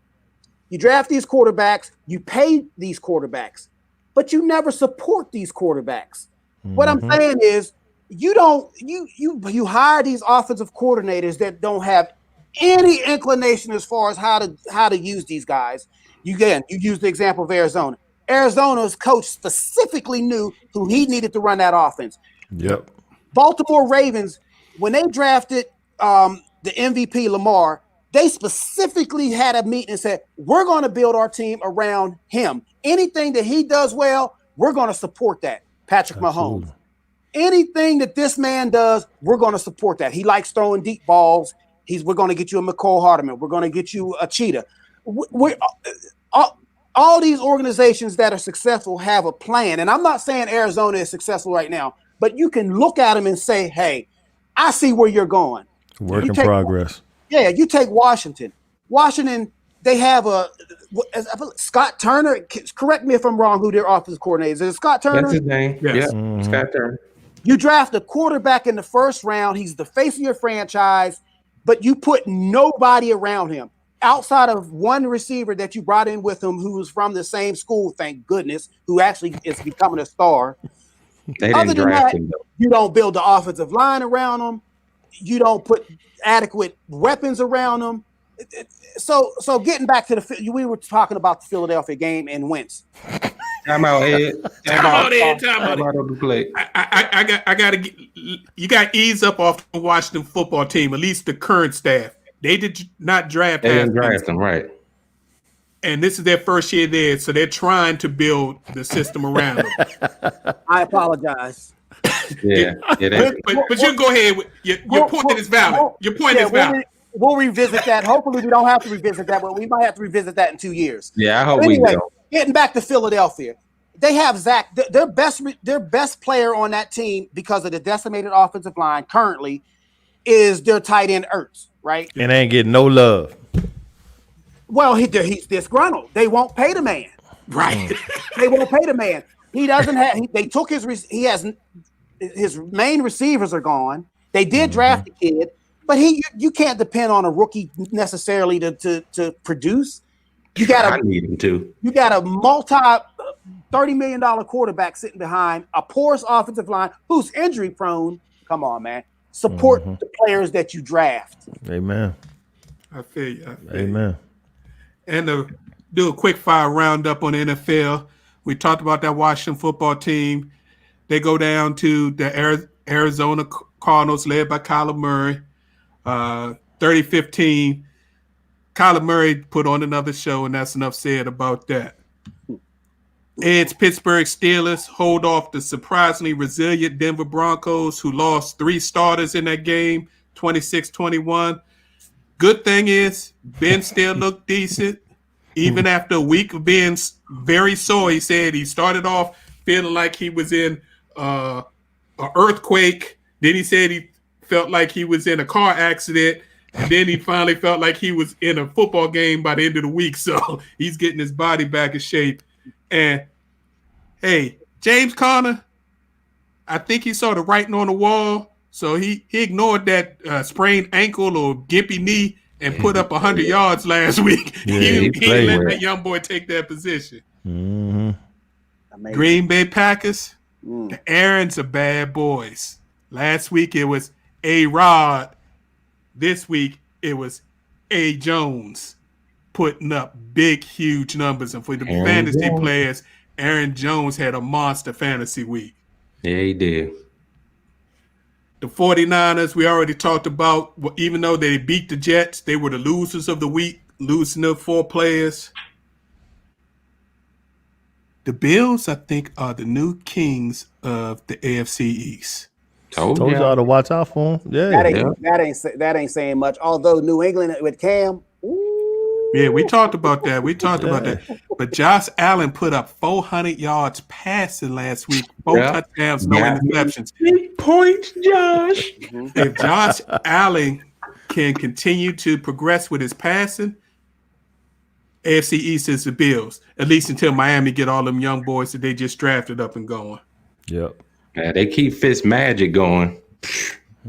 You draft these quarterbacks, you pay these quarterbacks, but you never support these quarterbacks. What I'm saying is, you hire these offensive coordinators that don't have any inclination as far as how to use these guys. You use the example of Arizona. Arizona's coach specifically knew who he needed to run that offense. Yep. Baltimore Ravens, when they drafted the MVP Lamar, they specifically had a meeting and said, we're going to build our team around him. Anything that he does well, we're going to support that. Patrick Mahomes. Anything that this man does, we're going to support that. He likes throwing deep balls. We're going to get you a McCall Hardeman. We're going to get you a Cheetah. All these organizations that are successful have a plan. And I'm not saying Arizona is successful right now, but you can look at them and say, hey, I see where you're going. Work in progress. Yeah, you take Washington. Washington, they have Scott Turner. Correct me if I'm wrong, who their offensive coordinator is. Is it Scott Turner? That's his name. Yes. Yeah, Scott Turner. You draft a quarterback in the first round. He's the face of your franchise, but you put nobody around him outside of one receiver that you brought in with him who was from the same school, thank goodness, who actually is becoming a star. They didn't draft him, though. You don't build the offensive line around him. You don't put adequate weapons around them. So getting back to we were talking about the Philadelphia game and Wentz. Time out, Ed. Time out, Ed. I got to get. You got to ease up off the Washington football team. At least the current staff. They did not draft. They didn't draft them, right? And this is their first year there, so they're trying to build the system around them. I apologize. Yeah, but you can go ahead. Your point is valid. Your point is valid. We'll revisit that. Hopefully, we don't have to revisit that, but we might have to revisit that in 2 years. Yeah, I hope we do. Getting back to Philadelphia, they have Zach. Their best player on that team, because of the decimated offensive line currently, is their tight end Ertz, right? And ain't getting no love. Well, he's disgruntled. They won't pay the man. Right. They won't pay the man. He doesn't have. They took his main receivers are gone. They did draft the kid, but you can't depend on a rookie necessarily to produce. I need him to. You got a $30 million quarterback sitting behind a porous offensive line who's injury prone. Come on, man. Support the players that you draft. Amen. I feel you. Amen. And to do a quick fire roundup on the NFL, we talked about that Washington football team. They go down to the Arizona Cardinals, led by Kyler Murray, 30-15. Kyler Murray put on another show, and that's enough said about that. Ed's Pittsburgh Steelers hold off the surprisingly resilient Denver Broncos, who lost 3 starters in that game, 26-21. Good thing is, Ben still looked decent. Even after a week of being very sore, he said he started off feeling like he was in an earthquake. Then he said he felt like he was in a car accident. And then he finally felt like he was in a football game by the end of the week. So he's getting his body back in shape. And, hey, James Conner, I think he saw the writing on the wall. So he ignored that sprained ankle or gimpy knee and put up 100 yards last week. Yeah, he didn't let that young boy take that position. Mm-hmm. Green Bay Packers, the Aaron's are bad boys. Last week it was A-Rod. This week it was A. Jones putting up big, huge numbers. And for the fantasy players, Aaron Jones had a monster fantasy week. Yeah, he did. The 49ers, we already talked about, even though they beat the Jets, they were the losers of the week, losing their 4 players. The Bills, I think, are the new kings of the AFC East. Told y'all to watch out for them. Yeah, that ain't saying much. Although New England with Cam, yeah, we talked about that. About that. But Josh Allen put up 400 yards passing last week, 4 touchdowns, no interceptions. Big points, Josh. If Josh Allen can continue to progress with his passing, AFC East is the Bills, at least until Miami get all them young boys that they just drafted up and going. Yep. Yeah, they keep Fitz Magic going.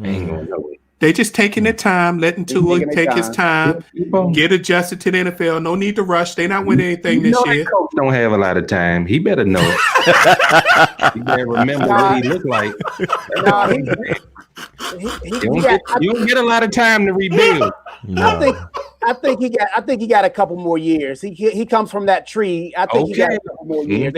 Ain't going nowhere. They just taking their time, letting Tua take his time, get adjusted to the NFL. No need to rush. They not winning anything this year. Coach don't have a lot of time. He better know it. He better remember what he looked like. You don't get a lot of time to rebuild. No. I think he got a couple more years. He comes from that tree. I think he got a couple more years.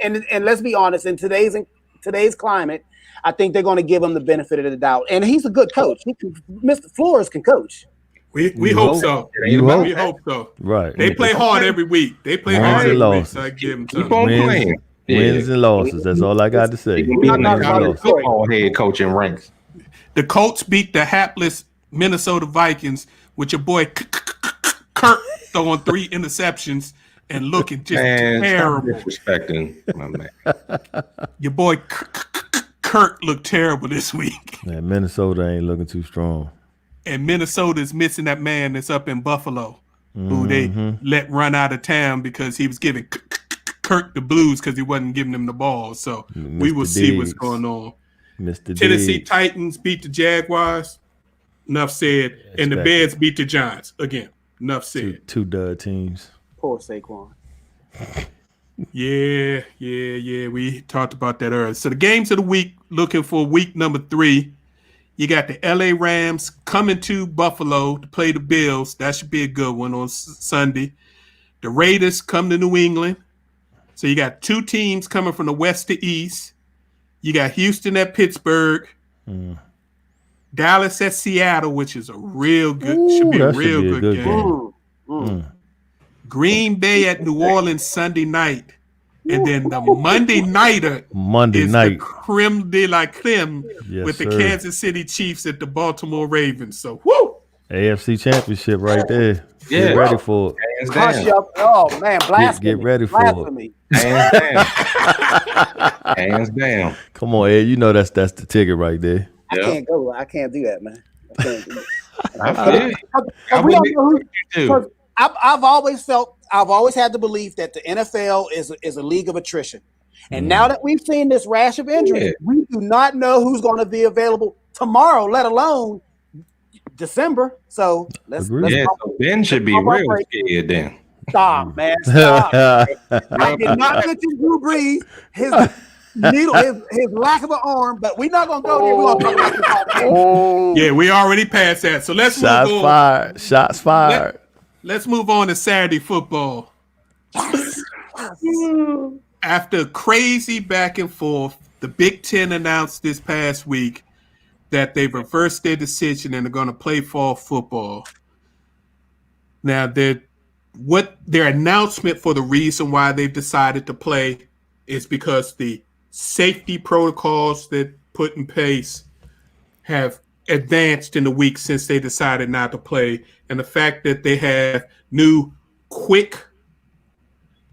And let's be honest, in today's climate, I think they're going to give him the benefit of the doubt. And he's a good coach. Mr. Flores can coach. We hope so. We hope so. Right. They play hard every week. They play hard every week. So I give them Keep on playing. Wins and losses. That's all I got to say. Football head coaching ranks. The Colts beat the hapless Minnesota Vikings with your boy Kirk throwing 3 interceptions and looking just terrible. Disrespecting my man. Your boy Kirk looked terrible this week. Man, Minnesota ain't looking too strong. And Minnesota is missing that man that's up in Buffalo, who they let run out of town because he was giving Kirk the blues because he wasn't giving him the ball. So we will see what's going on. Mr. Tennessee Titans beat the Jaguars. Enough said. And the Bears beat the Giants. Again, enough said. Two dud teams. Poor Saquon. Yeah. We talked about that earlier. So the games of the week, looking for week number 3. You got the LA Rams coming to Buffalo to play the Bills. That should be a good one on Sunday. The Raiders come to New England. So you got two teams coming from the west to east. You got Houston at Pittsburgh. Dallas at Seattle, which is a real good, should be a real good game. Green Bay at New Orleans Sunday night. And then the Monday nighter is the creme de la creme with the Kansas City Chiefs at the Baltimore Ravens. So, woo! AFC Championship right there. Yeah. Get ready for it. Oh, man, blasphemy. Get ready for blasphemy. It. Hands down. Hands down. Come on, Ed. You know that's the ticket right there. I can't go. I can't do that, man. I can't do that. I've always had the belief that the NFL is a league of attrition. And now that we've seen this rash of injuries, we do not know who's going to be available tomorrow, let alone December. So let's so Ben should be real scared then. Stop, man. Stop. I did not mention Drew Brees, his lack of an arm, but we're not gonna go there. We're gonna talk about this. Yeah, we already passed that. So let's move on. Shots fired. Let's move on to Saturday football. After crazy back and forth, the Big Ten announced this past week that they've reversed their decision and are going to play fall football. Now, their announcement for the reason why they've decided to play is because the safety protocols that put in place have advanced in the week since they decided not to play, and the fact that they have new quick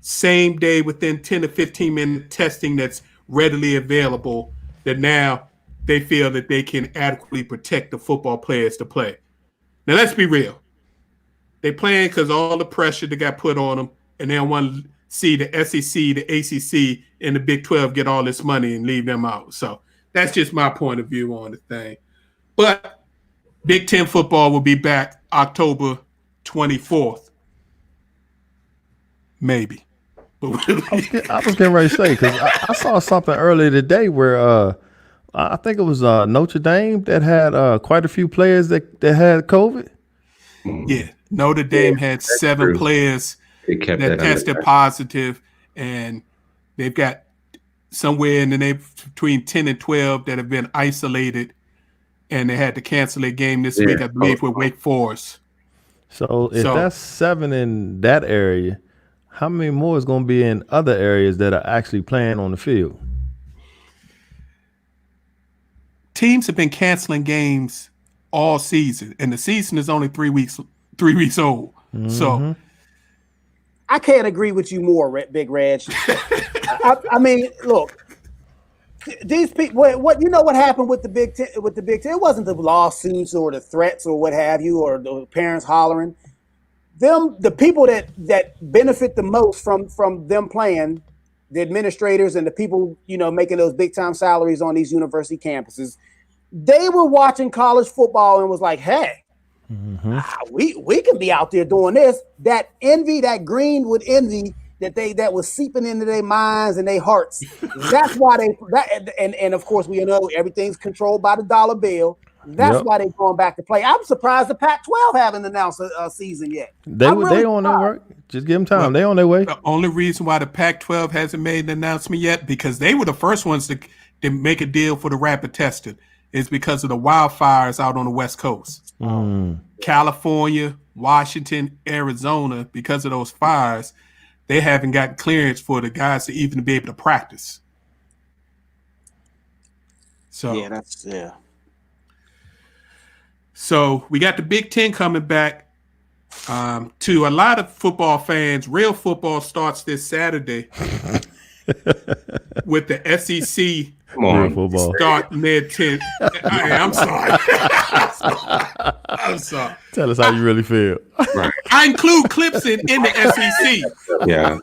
same day within 10 to 15 minute testing that's readily available, that now they feel that they can adequately protect the football players to play. Now, let's be real. They playing because all the pressure that got put on them, and they don't want to see the SEC, the ACC, and the Big 12 get all this money and leave them out. So that's just my point of view on the thing. But Big Ten football will be back October 24th. Maybe. I was getting ready to say, because I saw something earlier today where I think it was Notre Dame that had quite a few players that had COVID. Yeah, Notre Dame had 7 players that tested positive, and they've got somewhere in the neighborhood between 10 and 12 that have been isolated, and they had to cancel a game this week, I believe, with Wake Forest. So if that's 7 in that area, how many more is going to be in other areas that are actually playing on the field? Teams have been canceling games all season, and the season is only 3 weeks old. Mm-hmm. So I can't agree with you more, Big Reg. I mean, look, these people. What you know? What happened with the Big Ten? With the Big Ten, it wasn't the lawsuits or the threats or what have you, or the parents hollering. The people that benefit the most from them playing, the administrators and the people, making those big time salaries on these university campuses, they were watching college football and was like, hey, we can be out there doing this. That envy, that Greenwood envy that was seeping into their minds and their hearts. That's why and of course we know everything's controlled by the dollar bill. That's why they're going back to play. I'm surprised the Pac-12 haven't announced a season yet. They on their work. Just give them time. Well, they on their way. The only reason why the Pac-12 hasn't made an announcement yet, because they were the first ones to make a deal for the rapid testing, is because of the wildfires out on the West Coast. California, Washington, Arizona, because of those fires, they haven't gotten clearance for the guys to even be able to practice. So So we got the Big Ten coming back. To a lot of football fans, real football starts this Saturday with the SEC starting their 10th. I'm sorry. I'm sorry. Tell us how you really feel. I include Clemson in the SEC. Yeah.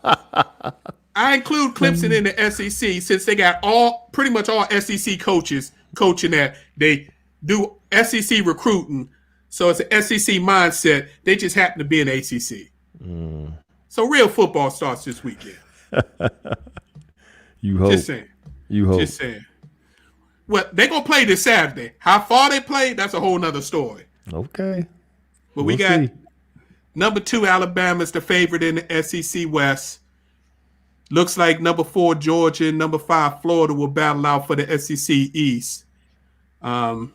I include Clemson in the SEC since they got pretty much all SEC coaches coaching that. They do SEC recruiting, so it's an SEC mindset. They just happen to be in ACC. So real football starts this weekend. You hope. Just saying. You hope. Just saying. Well, they're going to play this Saturday. How far they play, that's a whole nother story. Okay. But we got number 2, Alabama is the favorite in the SEC West. Looks like number 4, Georgia, and number 5, Florida will battle out for the SEC East. And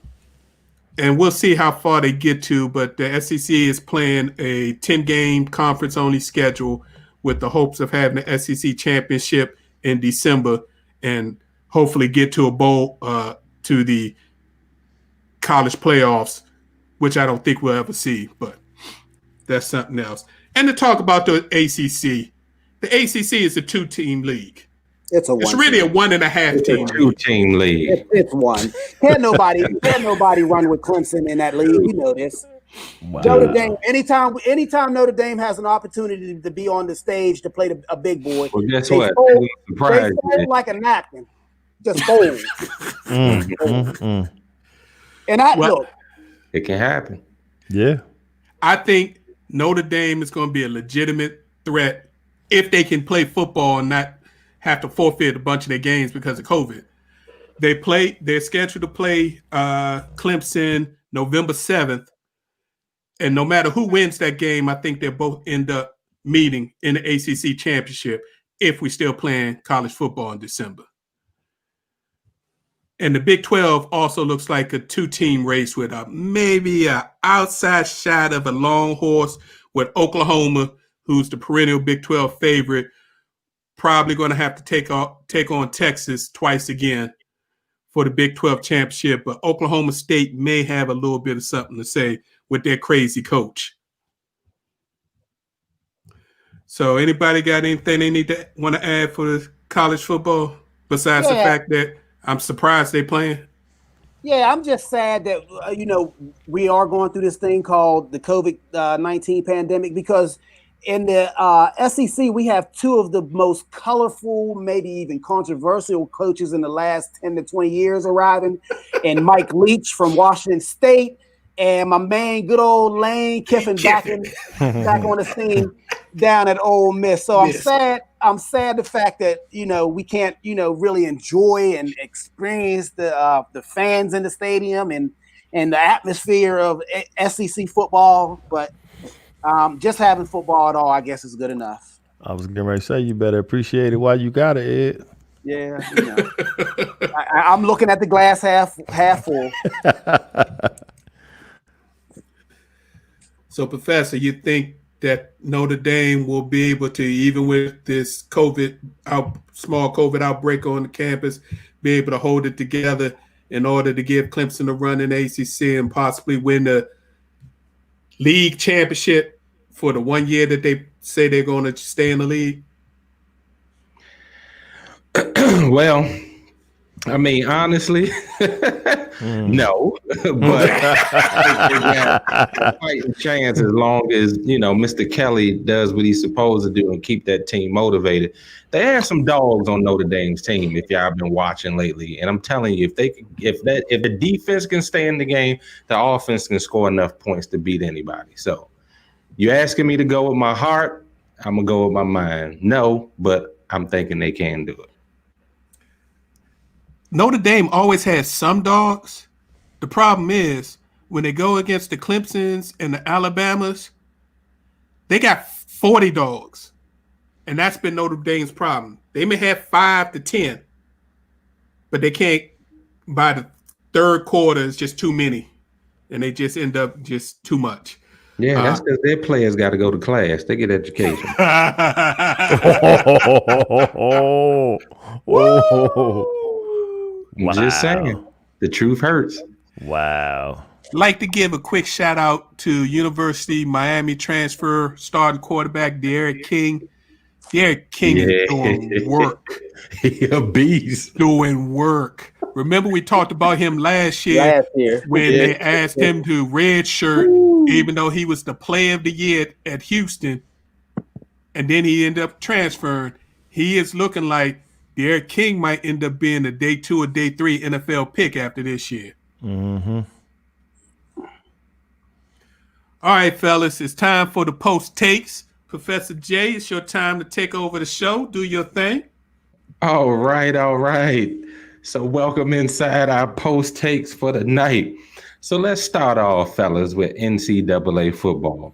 we'll see how far they get to, but the SEC is playing a 10-game conference-only schedule with the hopes of having the SEC championship in December and hopefully get to a bowl, to the college playoffs, which I don't think we'll ever see, but that's something else. And to talk about the ACC is a 2-team league. It's really a 1.5 team. 2-team league. It's one. Can't nobody run with Clemson in that league. You know this. Wow. Notre Dame. Anytime Notre Dame has an opportunity to be on the stage to play a big boy, well, guess they what? fold like a napkin. Just fold. And look, it can happen. Yeah. I think Notre Dame is going to be a legitimate threat if they can play football and not have to forfeit a bunch of their games because of COVID. They're scheduled to play Clemson November 7th. And no matter who wins that game, I think they'll both end up meeting in the ACC championship if we're still playing college football in December. And the Big 12 also looks like a 2-team race with maybe an outside shot of a long horse with Oklahoma, who's the perennial Big 12 favorite, probably going to have to take on Texas twice again for the Big 12 championship. But Oklahoma State may have a little bit of something to say with their crazy coach. So anybody got anything they want to add for the college football besides the fact that I'm surprised they're playing? Yeah, I'm just sad that, we are going through this thing called the COVID-19 pandemic, because in the SEC, we have 2 of the most colorful, maybe even controversial coaches in the last 10 to 20 years arriving, and Mike Leach from Washington State, and my man, good old Lane Kiffin back on the scene down at Ole Miss. So I'm sad the fact that we can't really enjoy and experience the fans in the stadium and the atmosphere of SEC football, but just having football at all, I guess, is good enough. I was getting ready to say you better appreciate it while you got it, Ed. Yeah, I'm looking at the glass half full. So, Professor, you think that Notre Dame will be able to, even with this small COVID outbreak on the campus, be able to hold it together in order to give Clemson a run in ACC and possibly win the league championship for the 1 year that they say they're going to stay in the league? Well, I mean, honestly, no, but I think they got a fighting chance as long as, Mr. Kelly does what he's supposed to do and keep that team motivated. They have some dogs on Notre Dame's team, if y'all been watching lately. And I'm telling you, if the defense can stay in the game, the offense can score enough points to beat anybody. So you asking me to go with my heart, I'm going to go with my mind. No, but I'm thinking they can do it. Notre Dame always has some dogs. The problem is when they go against the Clemsons and the Alabamas, they got 40 dogs. And that's been Notre Dame's problem. They may have 5 to 10, but they can't, by the third quarter, it's just too many. And they just end up just too much. Yeah, that's because their players got to go to class. They get education. I'm just saying, the truth hurts. Wow. Like to give a quick shout out to University Miami transfer starting quarterback Derek King. Derek King is doing work. He a beast. Doing work. Remember we talked about him last year when they asked him to redshirt, even though he was the player of the year at Houston, and then he ended up transferring. He is looking like Derek King might end up being a day 2 or day 3 NFL pick after this year. Mm-hmm. All right, fellas, it's time for the post takes. Professor J, it's your time to take over the show. Do your thing. All right. So welcome inside our post takes for the night. So let's start off, fellas, with NCAA football.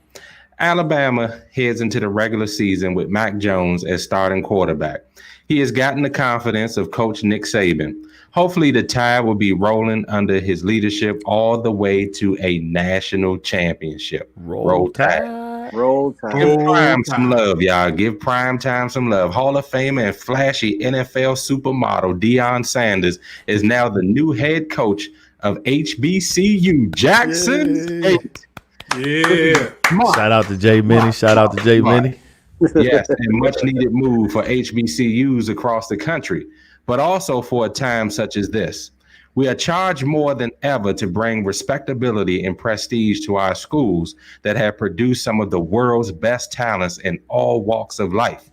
Alabama heads into the regular season with Mac Jones as starting quarterback. He has gotten the confidence of Coach Nick Saban. Hopefully, the tide will be rolling under his leadership all the way to a national championship. Roll Tide. Roll Give Tide. Prime some love, y'all. Give Prime Time some love. Hall of Famer and flashy NFL supermodel Deion Sanders is now the new head coach of HBCU Jackson State. Yeah. Shout out to Jay Minnie. Shout out to Jay Minnie. Yes, and much needed move for HBCUs across the country, but also for a time such as this. We are charged more than ever to bring respectability and prestige to our schools that have produced some of the world's best talents in all walks of life.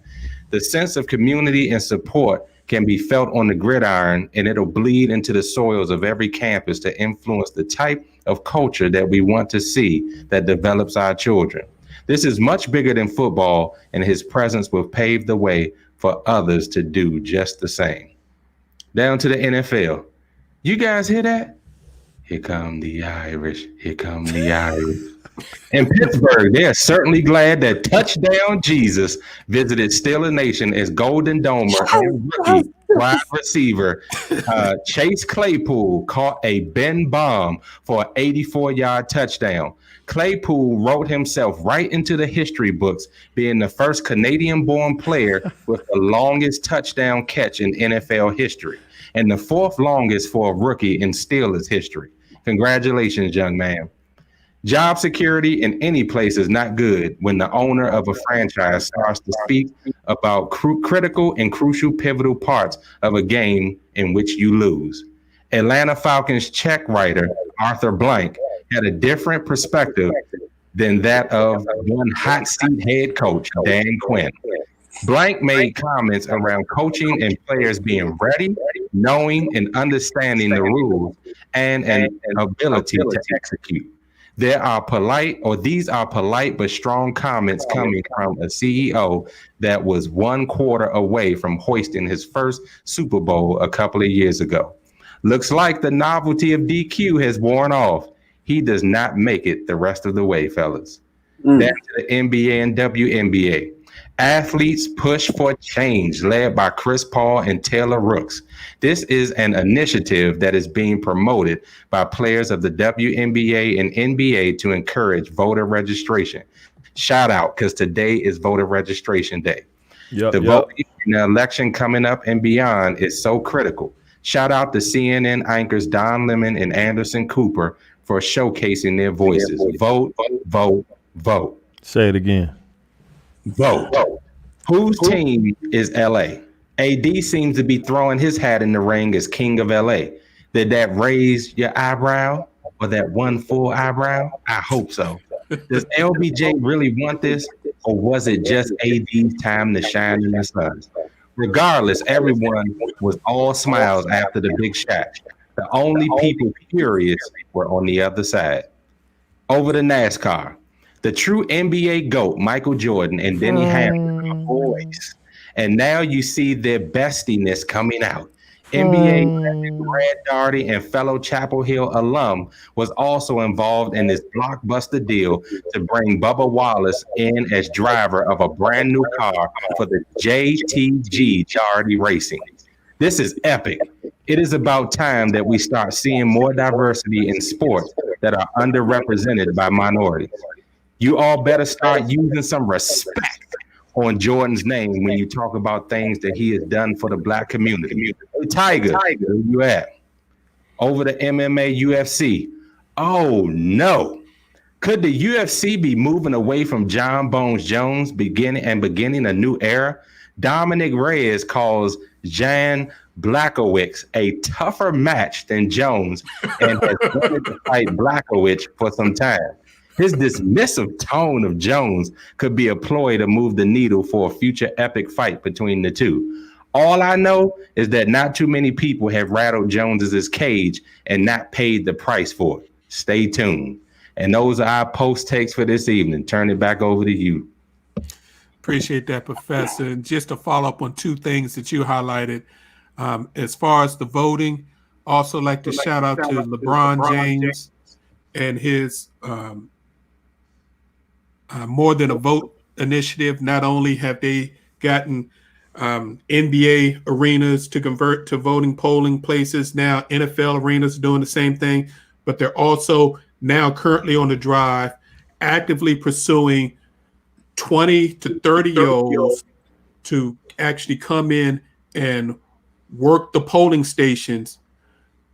The sense of community and support can be felt on the gridiron, and it'll bleed into the soils of every campus to influence the type of culture that we want to see that develops our children. This is much bigger than football, and his presence will pave the way for others to do just the same. Down to the NFL. You guys hear that? Here come the Irish. Here come the Irish. In Pittsburgh, they are certainly glad that Touchdown Jesus visited Steeler Nation as Golden Domer and rookie wide receiver Chase Claypool caught a bend bomb for an 84-yard touchdown. Claypool wrote himself right into the history books, being the first Canadian-born player with the longest touchdown catch in NFL history and the fourth longest for a rookie in Steelers history. Congratulations, young man. Job security in any place is not good when the owner of a franchise starts to speak about critical and crucial pivotal parts of a game in which you lose. Atlanta Falcons check writer Arthur Blank had a different perspective than that of one hot seat head coach, Dan Quinn. Blank made comments around coaching and players being ready, knowing, and understanding the rules and an ability to execute. These are polite but strong comments coming from a CEO that was one quarter away from hoisting his first Super Bowl a couple of years ago. Looks like the novelty of DQ has worn off. He does not make it the rest of the way, fellas. Down to the NBA and WNBA. Athletes push for change, led by Chris Paul and Taylor Rooks. This is an initiative that is being promoted by players of the WNBA and NBA to encourage voter registration. Shout out, because today is voter registration day. Voting in the election coming up and beyond is so critical. Shout out to CNN anchors Don Lemon and Anderson Cooper for showcasing their voices. Vote, vote, vote. Say it again. Vote. Whose team is LA? AD seems to be throwing his hat in the ring as king of LA. Did that raise your eyebrow or that one full eyebrow? I hope so. Does LBJ really want this, or was it just AD's time to shine in the sun? Regardless, everyone was all smiles after the big shot. The only people furious were on the other side. Over to NASCAR. The true NBA GOAT, Michael Jordan, and Denny Hamlin are boys. And now you see their bestiness coming out. NBA Brad Daugherty and fellow Chapel Hill alum was also involved in this blockbuster deal to bring Bubba Wallace in as driver of a brand new car for the JTG Daugherty Racing. This is epic. It is about time that we start seeing more diversity in sports that are underrepresented by minorities. You all better start using some respect on Jordan's name when you talk about things that he has done for the black community. Hey, Tiger, where you at? Over to MMA UFC. Oh, no. Could the UFC be moving away from John Bones Jones beginning a new era? Dominic Reyes calls Jan Blachowicz a tougher match than Jones and has wanted to fight Blachowicz for some time. His dismissive tone of Jones could be a ploy to move the needle for a future epic fight between the two. All I know is that not too many people have rattled Jones's cage and not paid the price for it. Stay tuned. And those are our post takes for this evening. Turn it back over to you. Appreciate that, Professor. And just to follow up on two things that you highlighted, As far as the voting, also like to shout out to LeBron James and his More Than a Vote initiative. Not only have they gotten NBA arenas to convert to voting polling places, now NFL arenas doing the same thing, but they're also now currently on the drive, actively pursuing 20 to 30-year-olds to actually come in and work the polling stations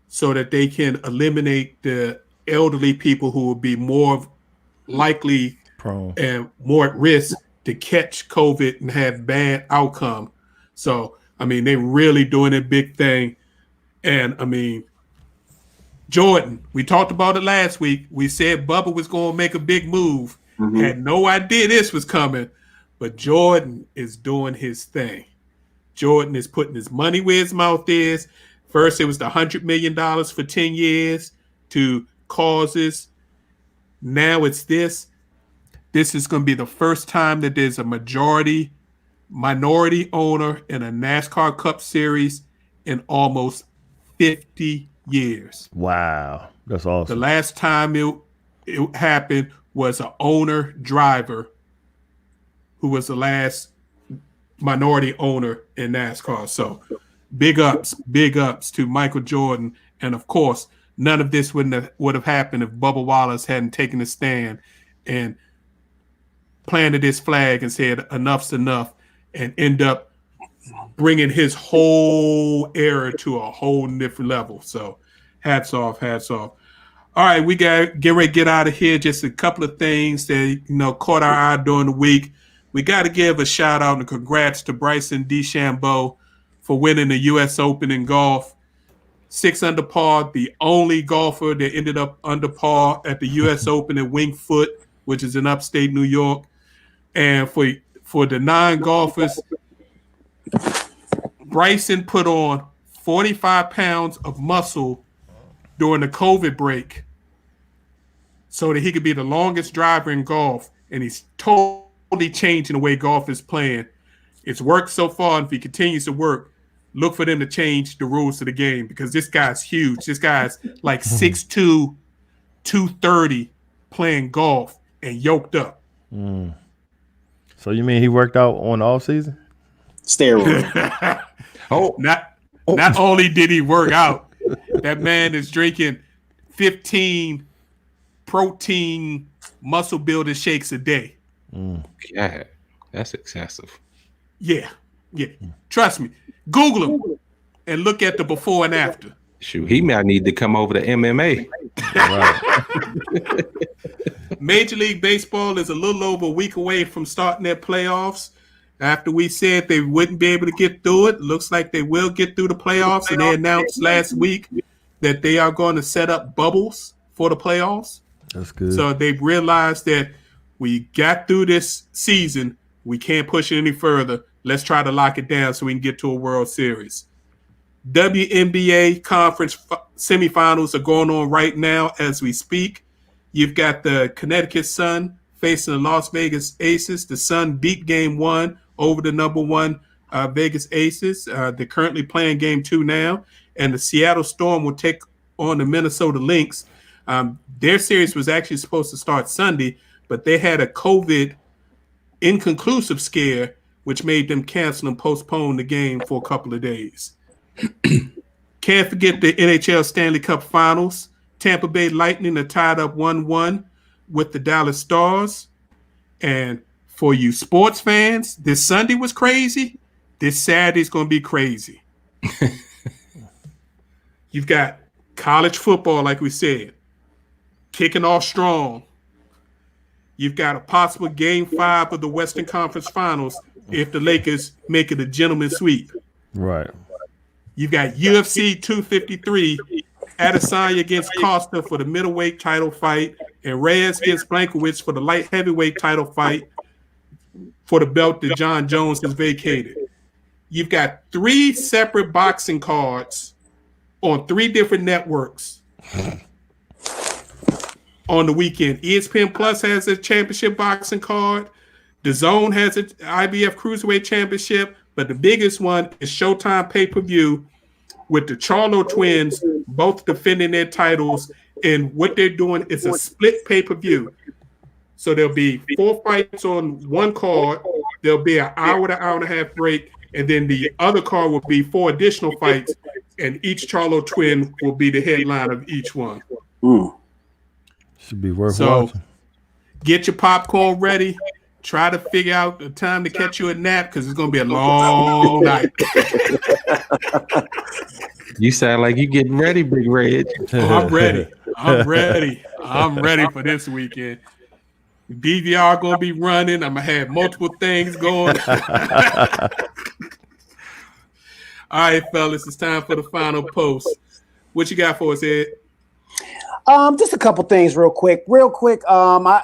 so that they can eliminate the elderly people who will be more likely Prone. and more at risk to catch COVID and have bad outcome. So, I mean, they're really doing a big thing. And, I mean, Jordan, we talked about it last week. We said Bubba was going to make a big move. Mm-hmm. Had no idea this was coming. But Jordan is doing his thing. Jordan is putting his money where his mouth is. First, it was the $100 million for 10 years to causes. Now it's this. This is going to be the first time that there's a minority owner in a NASCAR Cup Series in almost 50 years. Wow. That's awesome. The last time it happened was an owner driver who was the last minority owner in NASCAR. So big ups to Michael Jordan. And of course, none of this would have happened if Bubba Wallace hadn't taken a stand and planted his flag and said enough's enough and end up bringing his whole era to a whole different level. So hats off. All right, we got get ready to get out of here. Just a couple of things that caught our eye during the week. We got to give a shout out and congrats to Bryson DeChambeau for winning the U.S. Open in golf. 6 under par, the only golfer that ended up under par at the U.S. Open in Winged Foot, which is in upstate New York. And for the 9 golfers, Bryson put on 45 pounds of muscle during the COVID break so that he could be the longest driver in golf. And he's totally changing the way golf is playing. It's worked so far, and if he continues to work, look for them to change the rules of the game because this guy's huge. This guy's like 6'2", 230 playing golf and yoked up. Mm. So you mean he worked out on all season? Steroid. Not only did he work out, that man is drinking 15 protein muscle building shakes a day. God, that's excessive. Yeah. Trust me. Google him and look at the before and after. Shoot, he might need to come over to MMA. Right. Major League Baseball is a little over a week away from starting their playoffs. After we said they wouldn't be able to get through it, looks like they will get through the playoffs. And they announced last week that they are going to set up bubbles for the playoffs. That's good. So they've realized that we got through this season. We can't push it any further. Let's try to lock it down so we can get to a World Series. WNBA conference semifinals are going on right now as we speak. You've got the Connecticut Sun facing the Las Vegas Aces. The Sun beat Game 1 over the number 1 Vegas Aces. They're currently playing Game 2 now. And the Seattle Storm will take on the Minnesota Lynx. Their series was actually supposed to start Sunday, but they had a COVID inconclusive scare, which made them cancel and postpone the game for a couple of days. Can't forget the NHL Stanley Cup Finals. Tampa Bay Lightning are tied up 1-1 with the Dallas Stars. And for you sports fans, this Sunday was crazy. This Saturday's going to be crazy. You've got college football, like we said, kicking off strong. You've got a possible Game 5 of the Western Conference Finals if the Lakers make it a gentleman's sweep. Right. You've got UFC 253, Adesanya against Costa for the middleweight title fight, and Reyes against Blankowicz for the light heavyweight title fight for the belt that John Jones has vacated. You've got 3 separate boxing cards on 3 different networks on the weekend. ESPN Plus has a championship boxing card. DAZN has an IBF Cruiserweight Championship, but the biggest one is Showtime pay-per-view with the Charlo twins both defending their titles. And what they're doing is a split pay-per-view. So there'll be 4 fights on one card. There'll be an hour to hour and a half break. And then the other card will be 4 additional fights. And each Charlo twin will be the headline of each one. Should be worth watching. Get your popcorn ready. Try to figure out the time to catch you a nap because it's going to be a long night. You sound like you getting ready, Big Red. I'm ready. I'm ready for this weekend. DVR going to be running. I'm going to have multiple things going. All right, fellas, it's time for the final post. What you got for us, Ed? Just a couple things real quick. I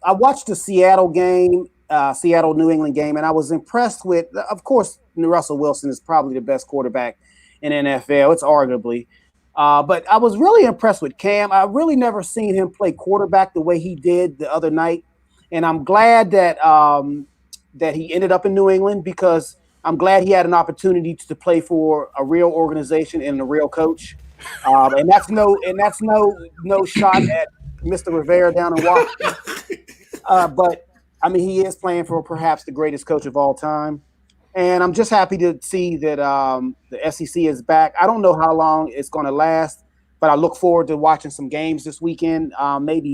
watched the Seattle game, Seattle-New England game, and I was impressed with, of course, Russell Wilson is probably the best quarterback in NFL. It's arguably. But I was really impressed with Cam. I really never seen him play quarterback the way he did the other night. And I'm glad that that he ended up in New England because I'm glad he had an opportunity to play for a real organization and a real coach. And that's no shot at Mr. Rivera down in Washington. But I mean, he is playing for perhaps the greatest coach of all time. And I'm just happy to see that the SEC is back. I don't know how long it's going to last, but I look forward to watching some games this weekend. Let me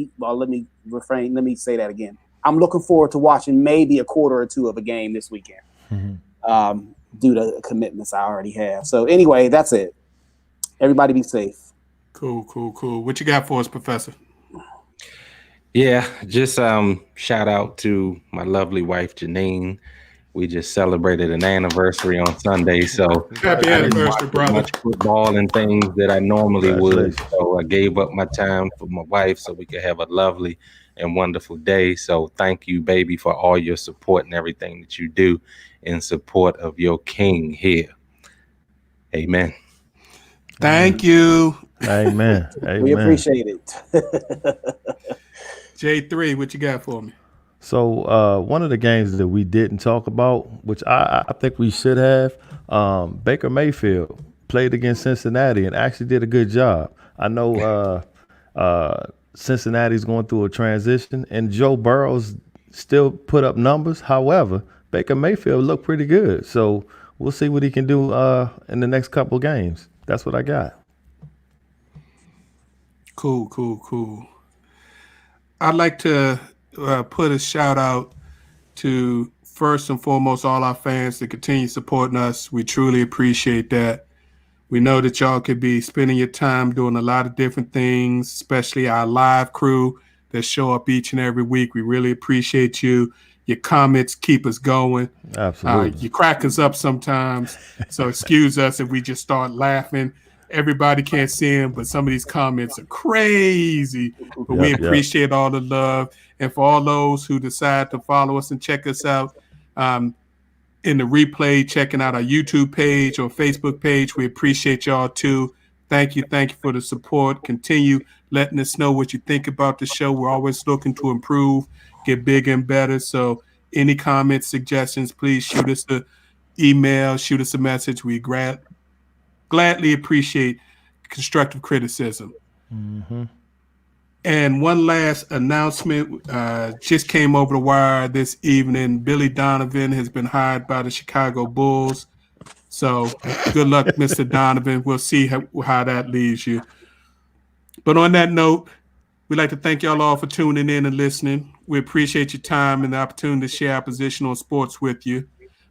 say that again. I'm looking forward to watching maybe a quarter or two of a game this weekend due to the commitments I already have. So anyway, that's it. Everybody be safe. Cool. What you got for us, Professor? Yeah, just shout out to my lovely wife, Janine. We just celebrated an anniversary on Sunday, so happy anniversary, brother. Much football and things that I normally would, so I gave up my time for my wife so we could have a lovely and wonderful day. So thank you, baby, for all your support and everything that you do in support of your king here. Amen. Thank you. Amen. We appreciate it. J3, what you got for me? So one of the games that we didn't talk about, which I think we should have, Baker Mayfield played against Cincinnati and actually did a good job. I know Cincinnati's going through a transition, and Joe Burrow's still put up numbers. However, Baker Mayfield looked pretty good. So we'll see what he can do in the next couple of games. That's what I got. Cool. I'd like to put a shout out to, first and foremost, all our fans that continue supporting us. We truly appreciate that. We know that y'all could be spending your time doing a lot of different things, especially our live crew that show up each and every week. We really appreciate you. Your comments keep us going. Absolutely. You crack us up sometimes, so excuse us if we just start laughing. Everybody can't see them, but some of these comments are crazy. But we appreciate all the love. And for all those who decide to follow us and check us out in the replay, checking out our YouTube page or Facebook page, we appreciate y'all too. Thank you for the support. Continue letting us know what you think about the show. We're always looking to improve, get bigger and better. So any comments, suggestions, please shoot us an email, shoot us a message. We gladly appreciate constructive criticism. And one last announcement just came over the wire this evening. Billy Donovan has been hired by the Chicago Bulls. So good luck, Mr. Donovan. We'll see how that leaves you. But on that note, we'd like to thank y'all all for tuning in and listening. We appreciate your time and the opportunity to share our position on sports with you.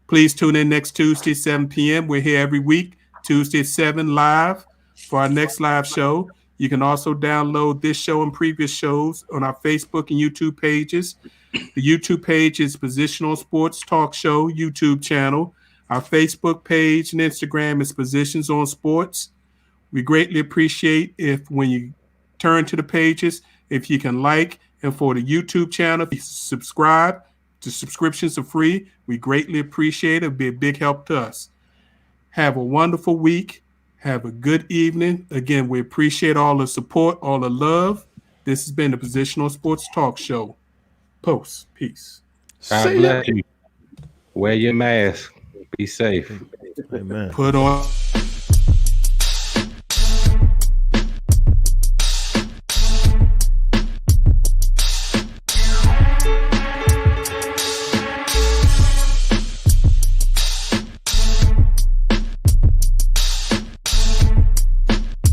Please tune in next Tuesday, 7 p.m. We're here every week, Tuesday at 7 live for our next live show. You can also download this show and previous shows on our Facebook and YouTube pages. The YouTube page is Positional Sports Talk Show YouTube channel. Our Facebook page and Instagram is Positions on Sports. We greatly appreciate if when you turn to the pages, if you can like, and for the YouTube channel, if you subscribe, the subscriptions are free. We greatly appreciate it. It'll be a big help to us. Have a wonderful week. Have a good evening. Again, we appreciate all the support, all the love. This has been the Positional Sports Talk Show. Post. Peace. God bless you. Wear your mask. Be safe. Amen. Put on.